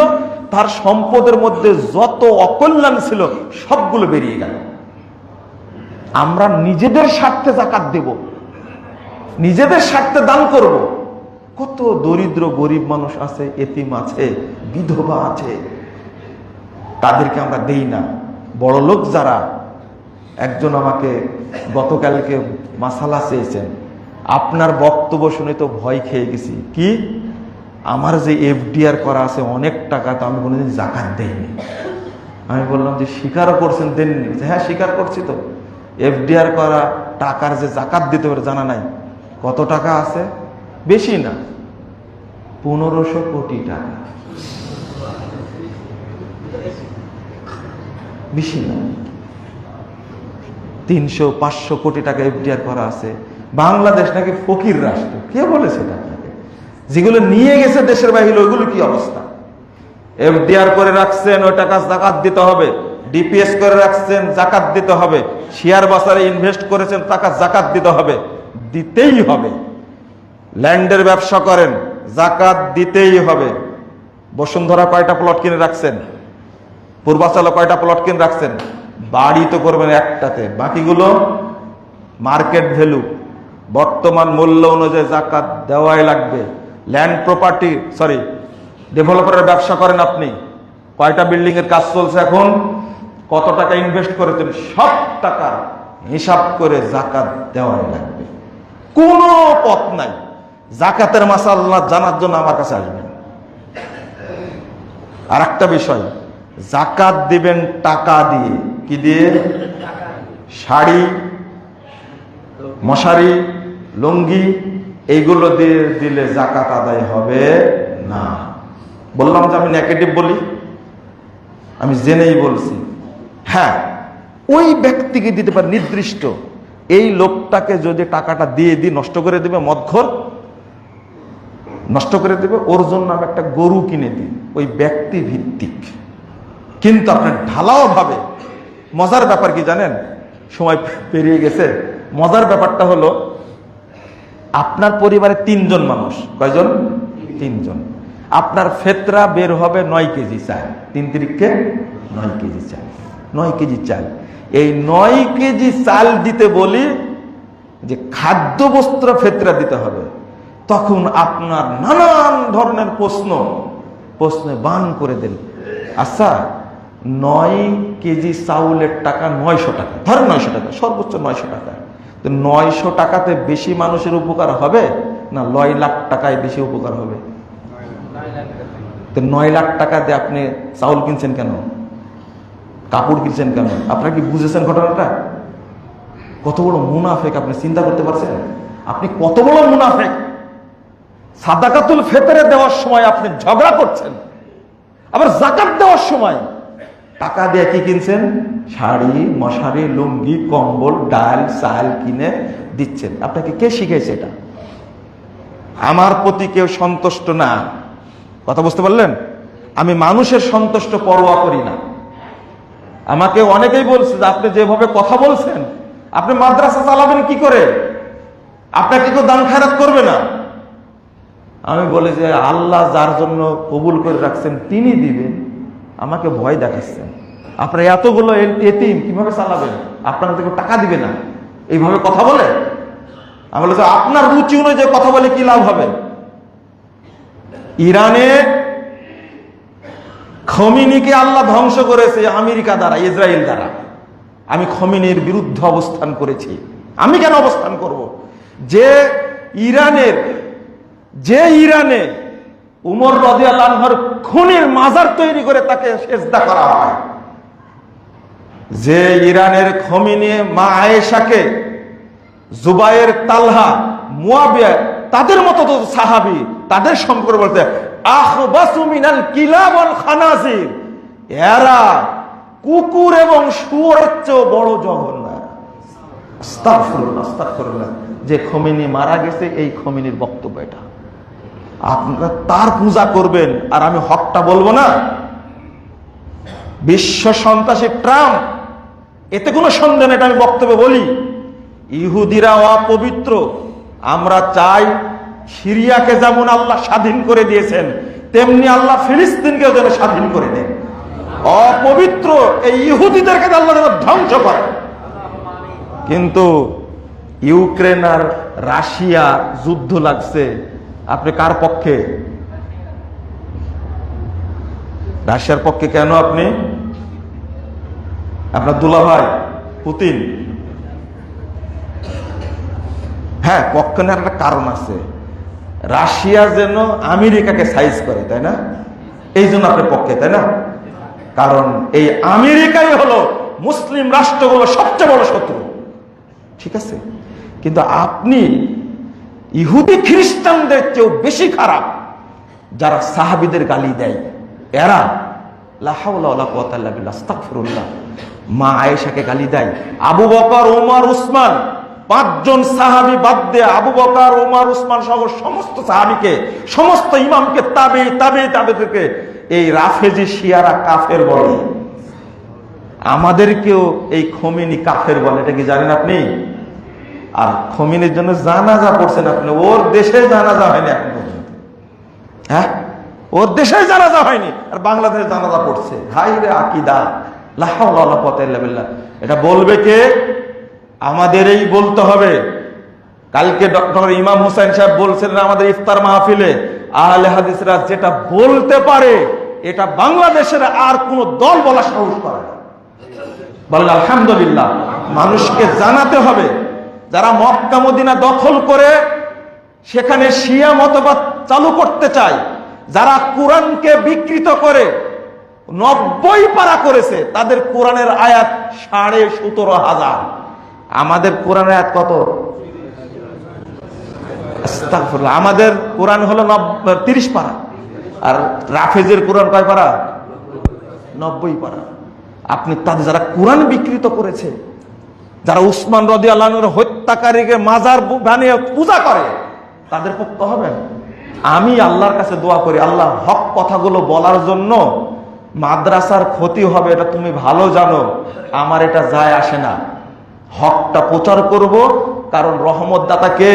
তার সম্পদের মধ্যে যত অকল্যাণ ছিল সবগুলো বেরিয়ে গেল। আমরা নিজেদের স্বার্থে যাকাত দেব, নিজেদের স্বার্থে দান করব। কত দরিদ্র গরিব মানুষ আছে, এতিম আছে, বিধবা আছে, তাদেরকে আমরা দেই না। বড় লোক যারা, একজন আমাকে গতকালকে মাসালা চেয়েছেন, আপনার বক্তব্য শুনে তো ভয় খেয়ে গেছি। কি? আমার যে এফডিআর করা আছে অনেক টাকা, তো আমি কোনোদিন যাকাত দেইনি। আমি বললাম যে স্বীকারও করছেন দেননি? হ্যাঁ স্বীকার করছি। তো এফডিআর করা টাকার যে যাকাত দিতে পারে জানা নাই? কত টাকা আছে? বেশি না, 1500 কোটি টাকা, বেশি না, 300-500 কোটি টাকা এফডিআর করা আছে। বাংলাদেশ নাকি ফকির রাষ্ট্র, কে বলেছে আপনাকে? যেগুলো নিয়ে গেছে দেশের বাইরে ওইগুলো কি অবস্থা? এফডিআর করে রাখছেন, ওই টাকা যাকাত দিতে হবে। ডিপিএস করে রাখছেন, যাকাত দিতে হবে। শেয়ার বাজারে ইনভেস্ট করেছেন, টাকা যাকাত দিতে হবে, দিতেই হবে। ল্যান্ডের ব্যবসা করেন, যাকাত দিতেই হবে। বসুন্ধরা কয়টা প্লট কিনে রাখছেন? পূর্বাচলে কয়টা প্লট কিনে রাখছেন? বাড়ি তো করবেন একটাতে, বাকিগুলো মার্কেট ভ্যালু, বর্তমান মূল্য অনুযায়ী যাকাত দেওয়াই লাগবে। ল্যান্ড প্রপার্টি, ডেভেলপারের ব্যবসা করেন আপনি, কয়টা বিল্ডিং এর কাজ চলছে এখন, কত টাকা ইনভেস্ট করেছেন, সব টাকা হিসাব করে যাকাত দেওয়াই লাগবে। কোনো পথ নাই। যাকাতের মাসালা জানার জন্য আমার কাছে আসবেন। আর একটা বিষয়, যাকাত দিবেন টাকা দিয়ে। কি দিয়ে? শাড়ি, মশারি, লুঙ্গি, এইগুলো দিয়ে দিলে যাকাত আদায় হবে না। বললাম যে আমি নেগেটিভ বলি, আমি জেনেই বলছি। হ্যাঁ, ওই ব্যক্তিকে দিতে পারে নির্দিষ্ট। এই লোকটাকে যদি টাকাটা দিয়ে নষ্ট করে দিবে মদখোর, নষ্ট করে দেবে, ওর জন্য আমি একটা গরু কিনে দিই। ওই ব্যক্তি ভিত্তিক। কিন্তু আপনার ঢালাও ভাবে, মজার ব্যাপার কি জানেন, সময় পেরিয়ে গেছে, মজার ব্যাপারটা হলো আপনার পরিবারে 3 জন মানুষ। কয়জন? 3 জন। আপনার ফেতরা বের হবে 9 কেজি চাল, 3 তিরিখে 9 কেজি চাল, 9 কেজি চাল। এই 9 কেজি চাল দিতে বলি যে খাদ্য বস্ত্র ফেতরা দিতে হবে, তখন আপনার নানান ধরনের প্রশ্নে বান করে দেন। আচ্ছা, 9 কেজি চাউলের টাকা 900 টাকা, ধরেন 900 টাকা, সর্বোচ্চ 900 টাকা। তো 900 টাকাতে বেশি মানুষের উপকার হবে না 9 লাখ টাকায় বেশি উপকার হবে? তো 9 লাখ টাকা দিয়ে আপনি চাউল কিনছেন কেন, কাপড় কিনছেন কেন? আপনারা কি বুঝেছেন ঘটনাটা? কত বড় মুনাফেক আপনি চিন্তা করতে পারছেন? আপনি কত বড় মুনাফেক! সাদাকাতুল ফিতরে দেওয়ার সময় আপনি ঝগড়া করছেন, আবার যাকাত দেওয়ার সময় টাকা দিয়ে কি কিনছেন? শাড়ি, মশারি, লুঙ্গি, কম্বল, ডাল, চাল কিনে দিচ্ছেন। আপনাকে কে শিখেছে এটা? আমার প্রতি কেউ সন্তুষ্ট না। কথা বুঝতে পারলেন? আমি মানুষের সন্তুষ্ট পরোয়া করি না। আমাকে অনেকেই বলছে যে আপনি যেভাবে কথা বলছেন, আপনি মাদ্রাসা চালাবেন কি করে? আপনাকে কেউ দান খায়রাত করবে না। আমি বলি যে আল্লাহ যার জন্য কবুল করে রাখছেন তিনি দিবেন, আমাকে ভয় দেখাচ্ছেন। আপনারা এতগুলো এতিম কিভাবে চালাবেন? আপনারা থেকে টাকা দিবে না, এইভাবে কথা বলে? আমি বলি যে আপনার রুচি অনুযায়ী কথা বলে কি লাভ হবে? ইরানে খমিনিকে আল্লাহ ধ্বংস করেছে আমেরিকা দ্বারা, ইসরায়েল দ্বারা। আমি খমিনির বিরুদ্ধে অবস্থান করেছি। আমি কেন অবস্থান করব? যে ইরানে উমর রাদিয়াল্লাহু আনহুর খুনের মাজার তৈরি করে তাকে সেজদা করা হয়, যে ইরানের খমিনি মা আয়েশাকে, জুবায়ের, তালহা, মুয়াবিয়া তাদের মতো তো সাহাবী, তাদের সম্পর্কে বলতে আখবাসু মিনাল কিলাব ওয়াল খানাজির, এরা কুকুর এবং শুয়োরের চেয়ে বড় জঘন্য। আস্তাগফিরুল্লাহ, আস্তাগফিরুল্লাহ। যে খমিনি মারা গেছে, এই খমিনির বক্তব্য এটা। আপনারা তার পূজা করবেন আর আমি হকটা বলবো না? বিশ্ব সন্ত্রাসী ট্রাম্প, এতে কোনো সন্দেহ নেই, এটা আমি বক্তব্যে বলি। ইহুদিরা অপবিত্র। আমরা চাই সিরিয়াকে যেমন আল্লাহ স্বাধীন করে দিয়েছেন, তেমনি আল্লাহ ফিলিস্তিনকেও যেন স্বাধীন করে দেন। অপবিত্র এই ইহুদিদেরকে আল্লাহ যেন ধ্বংস করে। কিন্তু ইউক্রেন আর রাশিয়া যুদ্ধ লাগছে, আপনি কার পক্ষে? রাশিয়ার পক্ষে কেন আপনি? আপনার দুলাভাই পুতিন। হ্যাঁ, পক্ষ নেওয়ার একটা কারণ আছে। রাশিয়া যেন আমেরিকাকে সাইজ করে, তাই না? এই জন্য আপনি পক্ষে, তাই না? কারণ এই আমেরিকাই হলো মুসলিম রাষ্ট্রগুলো সবচেয়ে বড় শত্রু, ঠিক আছে? কিন্তু আপনি ইহুদি খ্রিস্টানদের চেয়েও বেশি খারাপ, যারা সাহাবীদের গালি দেয়। এরা লা হাওলা ওয়ালা কুওয়াতা ইল্লা বিল্লাহ, আস্তাগফিরুল্লাহ, মা আয়েশাকে গালি দেয়। আবু বকর, ওমর, উসমান, 5 জন সাহাবী বাদ দিয়ে আবু বকর, ওমর, উসমান সহ সমস্ত সাহাবীকে, সমস্ত ইমামকে তাবেঈদেরকে এই রাফেজি শিয়ারা কাফের বলে। আমাদেরকেও এই খোমেনি কাফের বলে, এটা কি জানেন আপনি? আর খোমেনির জন্য জানাজা পড়ছেন আপনি, ওর দেশে জানাজা হয়নি এখন পর্যন্ত। হ্যাঁ, ওর দেশে জানাজা হয়নি, আর বাংলাদেশে জানাজা পড়ছে। হাই রে আকীদা, লা হাওলা ওয়ালা কুওয়াতা ইল্লা বিল্লাহ। এটা বলবে কে? আমাদেরই বলতে হবে। কালকে ডক্টর ইমাম হোসেন সাহেব বলছিলেন আমাদের ইফতার মাহফিলে, আহলে হাদিসরা যেটা বলতে পারে এটা বাংলাদেশের আর কোন দল বলা সাহস করে না। বলেন আলহামদুলিল্লাহ। মানুষকে জানাতে হবে, যারা মক্কা মদিনা দখল করে সেখানে শিয়া মতবাদ চালু করতে চায়, যারা কোরআনকে বিকৃত করে 90 পারা করেছে, তাদের কোরআনের আয়াত 17,500। আমাদের কোরআনের আয়াত কত? আস্তাগফিরুল্লাহ। আমাদের কোরআন হলো 30 পারা, আর রাফেজের কোরআন কয় পারা? 90 পারা। আপনি তাদের যারা কোরআন বিকৃত করেছে, যারা উসমান রাদিয়াল্লাহু আনহুর হত্যাকারীকে মাজার বানিয়ে পূজা করে, তাদের পক্ষ হবেন? আমি আল্লাহর কাছে দোয়া করি, আল্লাহ হক কথাগুলো বলার জন্য মাদ্রাসার ক্ষতি হবে এটা তুমি ভালো জানো, আমার এটা যায় আসে না। হকটা প্রচার করব, কারণ রহমত দাতা কে?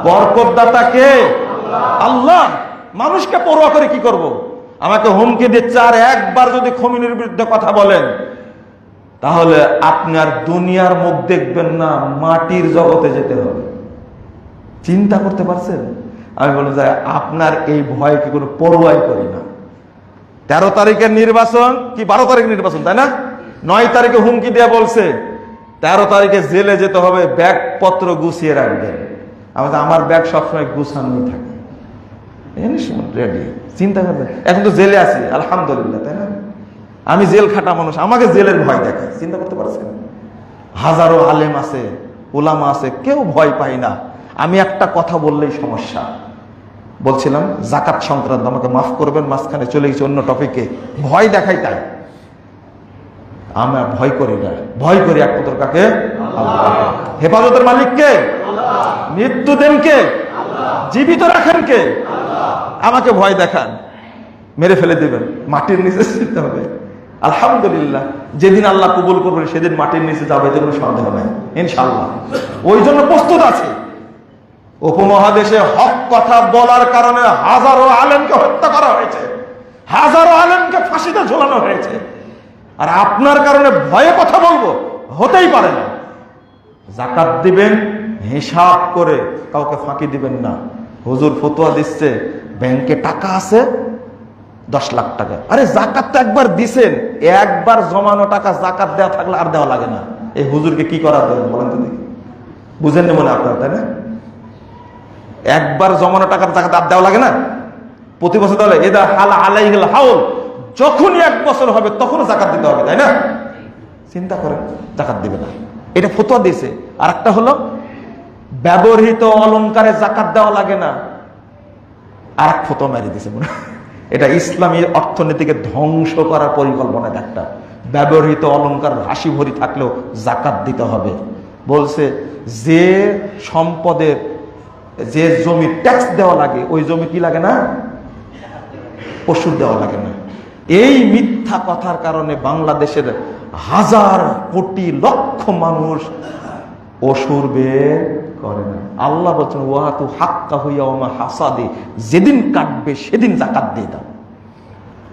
বরকত দাতা কে? আল্লাহ। মানুষকে পরোয়া করে কি করব? আমাকে হুমকি দিচ্ছে, আর একবার যদি খমিনির বিরুদ্ধে কথা বলেন তাহলে আপনার দুনিয়ার মুখ দেখবেন না, মাটির জগতে যেতে হবে। চিন্তা করতে পারছেন? আমি বললাম যে আপনার এই ভয় কি কোনো পরোয়াই করি না। 13 তারিখের নির্বাচন কি 12 তারিখের নির্বাচন, তাই না? 9 তারিখে হুমকি দিয়ে বলছে 13 তারিখে জেলে যেতে হবে, ব্যাগ পত্র গুছিয়ে রাখবেন। আমার ব্যাগ সবসময় গুছানোই থাকে, রেডি। চিন্তা করবেন, এখন তো জেলে আছি আলহামদুলিল্লাহ, তাই না? আমি জেল খাটা মানুষ, আমাকে জেলের ভয় দেখায়। চিন্তা করতে পারছেন? হাজারো আলেম আছে, ওলামা আছে, কেউ ভয় পায় না। আমি একটা কথা বললেই সমস্যা। বলছিলাম যাকাত সংক্রান্ত, আমাকে মাফ করবেন, মাঝখানে চলে গেছে অন্য টপিকে। ভয় দেখাই তাই, আমরা ভয় করি না। ভয় করি একমাত্র কাকে? আল্লাহ। হেফাজতের মালিক কে? মৃত্যু দেন কে? জীবিত রাখেন কে? আমাকে ভয় দেখান, মেরে ফেলে দিবেন, মাটির নিচে যেতে হবে। আলহামদুলিল্লাহ, যেদিন আল্লাহ কবুল করবেন সেদিন মাটির নিচে যাবে, এতে কোনো সন্দেহ নাই ইনশাআল্লাহ। ওই জন্য প্রস্তুত আছে। উপমহাদেশে হক কথা বলার কারণে হাজারো আলেমকে হত্যা করা হয়েছে, হাজারো আলেমকে ফাঁসিতে ঝোলানো হয়েছে। আর আপনার কারণে ভয়ে কথা বলবো, হতেই পারে না। যাকাত দিবেন হিসাব করে, কাউকে ফাঁকি দিবেন না। হুজুর ফতোয়া দিচ্ছে ব্যাংকে টাকা আছে 10 লাখ টাকা, আরে যাকাত তো একবার দিছেন, একবার জমানো টাকা যাকাত দেওয়া থাকলে আর দেওয়া লাগে না। এই হুজুরকে কি করা দেবেন বলেন তো দেখি? বুঝেন না মনে আপনার, তাই না? একবার জমানো টাকার যাকাত আর দেওয়া লাগে না, প্রতি বছর তাহলে এদা হাল আলাইহিল হাউল, যখনই 1 বছর হবে তখন যাকাত দিতে হবে, তাই না? চিন্তা করেন, যাকাত দিবে না, এটা ফতোয়া দিয়েছে। আর একটা হলো ব্যবহৃত অলংকারে যাকাত দেওয়া লাগে না, আর এক ফতোয়া মেরে দিয়েছে মনে। এটা ইসলামী অর্থনীতিকে ধ্বংস করার পরিকল্পনা একটা। ব্যবহৃত অলংকার রাশি ভরি থাকলেও যাকাত দিতে হবে। বলছে যে সম্পদের, যে জমি ট্যাক্স দেওয়া লাগে, ওই জমি কি লাগে না? ওষুধ দেওয়া লাগে না। এই মিথ্যা কথার কারণে বাংলাদেশের হাজার কোটি লক্ষ মানুষ অসুর বের করে না। আল্লাহ বলছেন ওয়াতু হাক্কা হইয়া ওমা হাসাদি, যেদিন কাটবে সেদিন যাকাত দিয়ে দাও।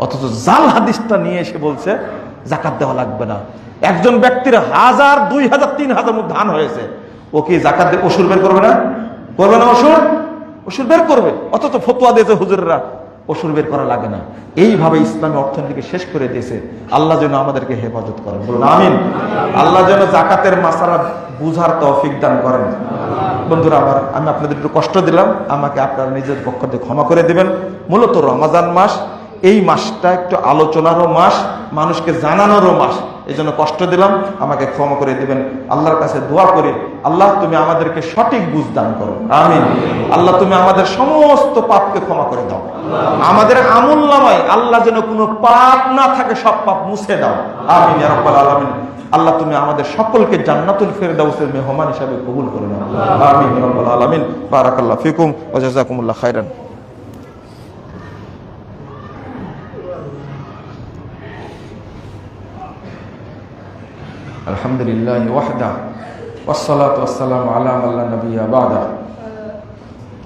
অথচ জাল হাদিসটা নিয়ে এসে বলছে যাকাত দেওয়া লাগবে না। একজন ব্যক্তির 1000, 2000, 3000 মুঠ ধান হয়েছে, ও কি যাকাত দিয়ে অসুর বের করবে না? করবে না? অসুর বের করবে। অথচ ফতোয়া দিয়েছে হুজুররা অসুর বের করা লাগে না। এইভাবে ইসলামী অর্থনীতিকে শেষ করে দিয়েছে। আল্লাহ যেন আমাদেরকে হেফাজত করেন, বলুন আমিন। আল্লাহ যেন যাকাতের মাসালা বুঝার তৌফিক দান করেন। বন্ধুরা আমার, আমি আপনাদের একটু কষ্ট দিলাম, আমাকে আপনারা নিজের পক্ষ থেকে ক্ষমা করে দিবেন। মূলত রমাজান মাস, এই মাসটা একটু আলোচনারও মাস, মানুষকে জানানোরও মাস, এই জন্য কষ্ট দিলাম, আমাকে ক্ষমা করে দিবেন। আল্লাহর কাছে দোয়া করি, আল্লাহ তুমি আমাদেরকে সঠিক বুঝ দান করো, আমিন। আল্লাহ তুমি আমাদের সমস্ত পাপকে ক্ষমা করে দাও। আমাদের আমলনামায় আল্লাহ যেন কোনো পাপ না থাকে, সব পাপ মুছে দাও, আমিন ইয়া রাব্বাল আলামিন। আল্লাহ তুমি আমাদের সকলকে জান্নাতুল ফেরদাউসের মেহমান হিসেবে কবুল করে নাও, আমিন ইয়া রাব্বাল আলামিন। বারাকাল্লাহু ফিকুম ওয়া জাযাকুমুল্লাহু খাইরান। আলহামদুলিল্লাহি ওয়াহদা ওয়াসসালাতু ওয়াসসালামু আলা মান লা নাবিয়্যা বা'দা।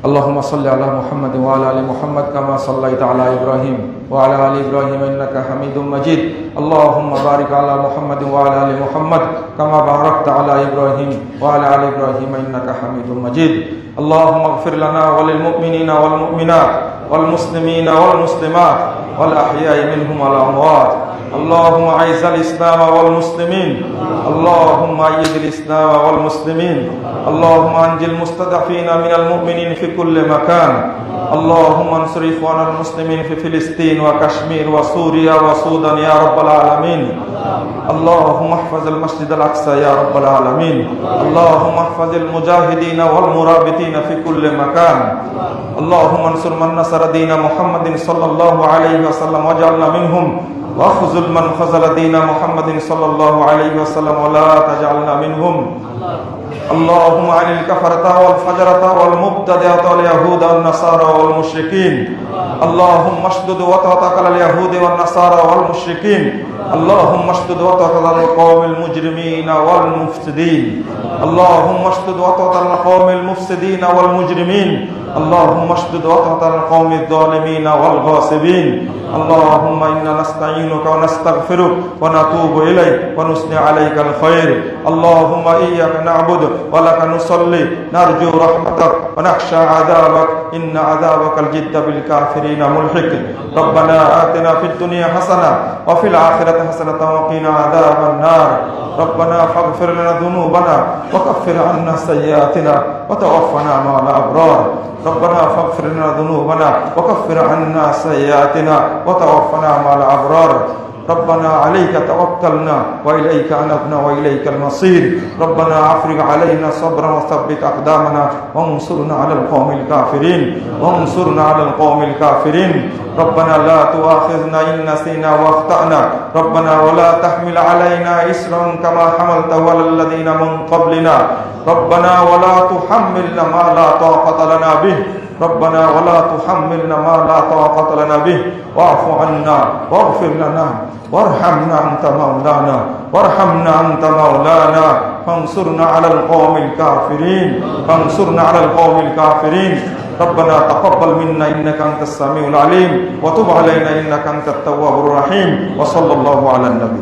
আল্লাহুম্মা সাল্লি আলা মুহাম্মাদ ওয়া আলা আলি মুহাম্মাদ কামা সাল্লাইতা আলা ইব্রাহিম ওয়া আলা আলি ইব্রাহিম ইন্নাকা হামিদুম মাজিদ। আল্লাহুম্মা বারিক আলা মুহাম্মাদ ওয়া আলা আলি মুহাম্মাদ কামা বারাকতা আলা ইব্রাহিম ওয়া আলা আলি ইব্রাহিম ইন্নাকা হামিদুম মাজিদ। আল্লাহুম্মা ইগফির লানা ওয়া লিল মুমিনিনা ওয়াল মুমিনাত ওয়াল মুসলিমিনা ওয়াল মুসলিমাত ওয়াল আহইয়াই মিনহুম ওয়াল আমওয়াত। اللهم اعز الاسلام والمسلمين، اللهم ايد الاسلام والمسلمين، اللهم انجِ المستضعفين من المؤمنين في كل مكان، اللهم انصر اخوان المسلمين في فلسطين وكشمير وسوريا وسودان يا رب العالمين. اللهم احفظ المسجد الاقصى يا رب العالمين. اللهم احفظ المجاهدين والمرابطين في كل مكان. اللهم انصر من نصر دين محمد صلى الله عليه وسلم واجعلنا منهم، واخذل من خذل دين محمد صلى الله عليه وسلم ولا تجعلنا منهم. اللهم عن الكفرة والفجرة والمبتدعة واليهود والنصارى والمشركين اللهم اشدد وطأتك على اليهود والنصارى والمشركين اللهم اشدد وطأتك على القوم المجرمين والمفسدين اللهم اشدد وطأتك على القوم المفسدين والمجرمين اللهم اشدد وطأتك على القوم الظالمين والغاصبين اللهم إنا نستعينك ونستغفرك ونتوب إليك ونثني عليك الخير اللهم إياك نعبد ولك نصلي نرجو رحمتك ونخشى عذابك إن عذابك الجد بالكافرين ملحق ربنا آتنا في الدنيا حسنة وفي الآخرة حسنة وقنا عذاب النار ربنا فاغفر لنا ذنوبنا وكفر عنا سيئاتنا وتوفنا مع الأبرار ربنا فاغفر لنا ذنوبنا وكفر عنا سيئاتنا وتوفنا مع الأبرار ربنا عليك توكلنا وإليك أنبنا وإليك المصير ربنا أفرغ علينا صبرا وثبت أقدامنا وانصرنا على القوم الكافرين وانصرنا على القوم الكافرين ربنا لا تؤاخذنا إن نسينا واخطأنا ربنا ولا تحمل علينا إصرا كما حملته على الذين من قبلنا ربنا ولا تحملنا ما لا طاقة لنا به ربنا ولا تحملنا ما لا طاقة لنا به واعف عنا واغفر لنا وارحمنا أنت مولانا وارحمنا أنت مولانا فانصرنا على القوم الكافرين فانصرنا على القوم الكافرين ربنا تقبل منا إنك أنت السميع العليم وتب علينا إنك أنت التواب الرحيم وصلى الله على النبي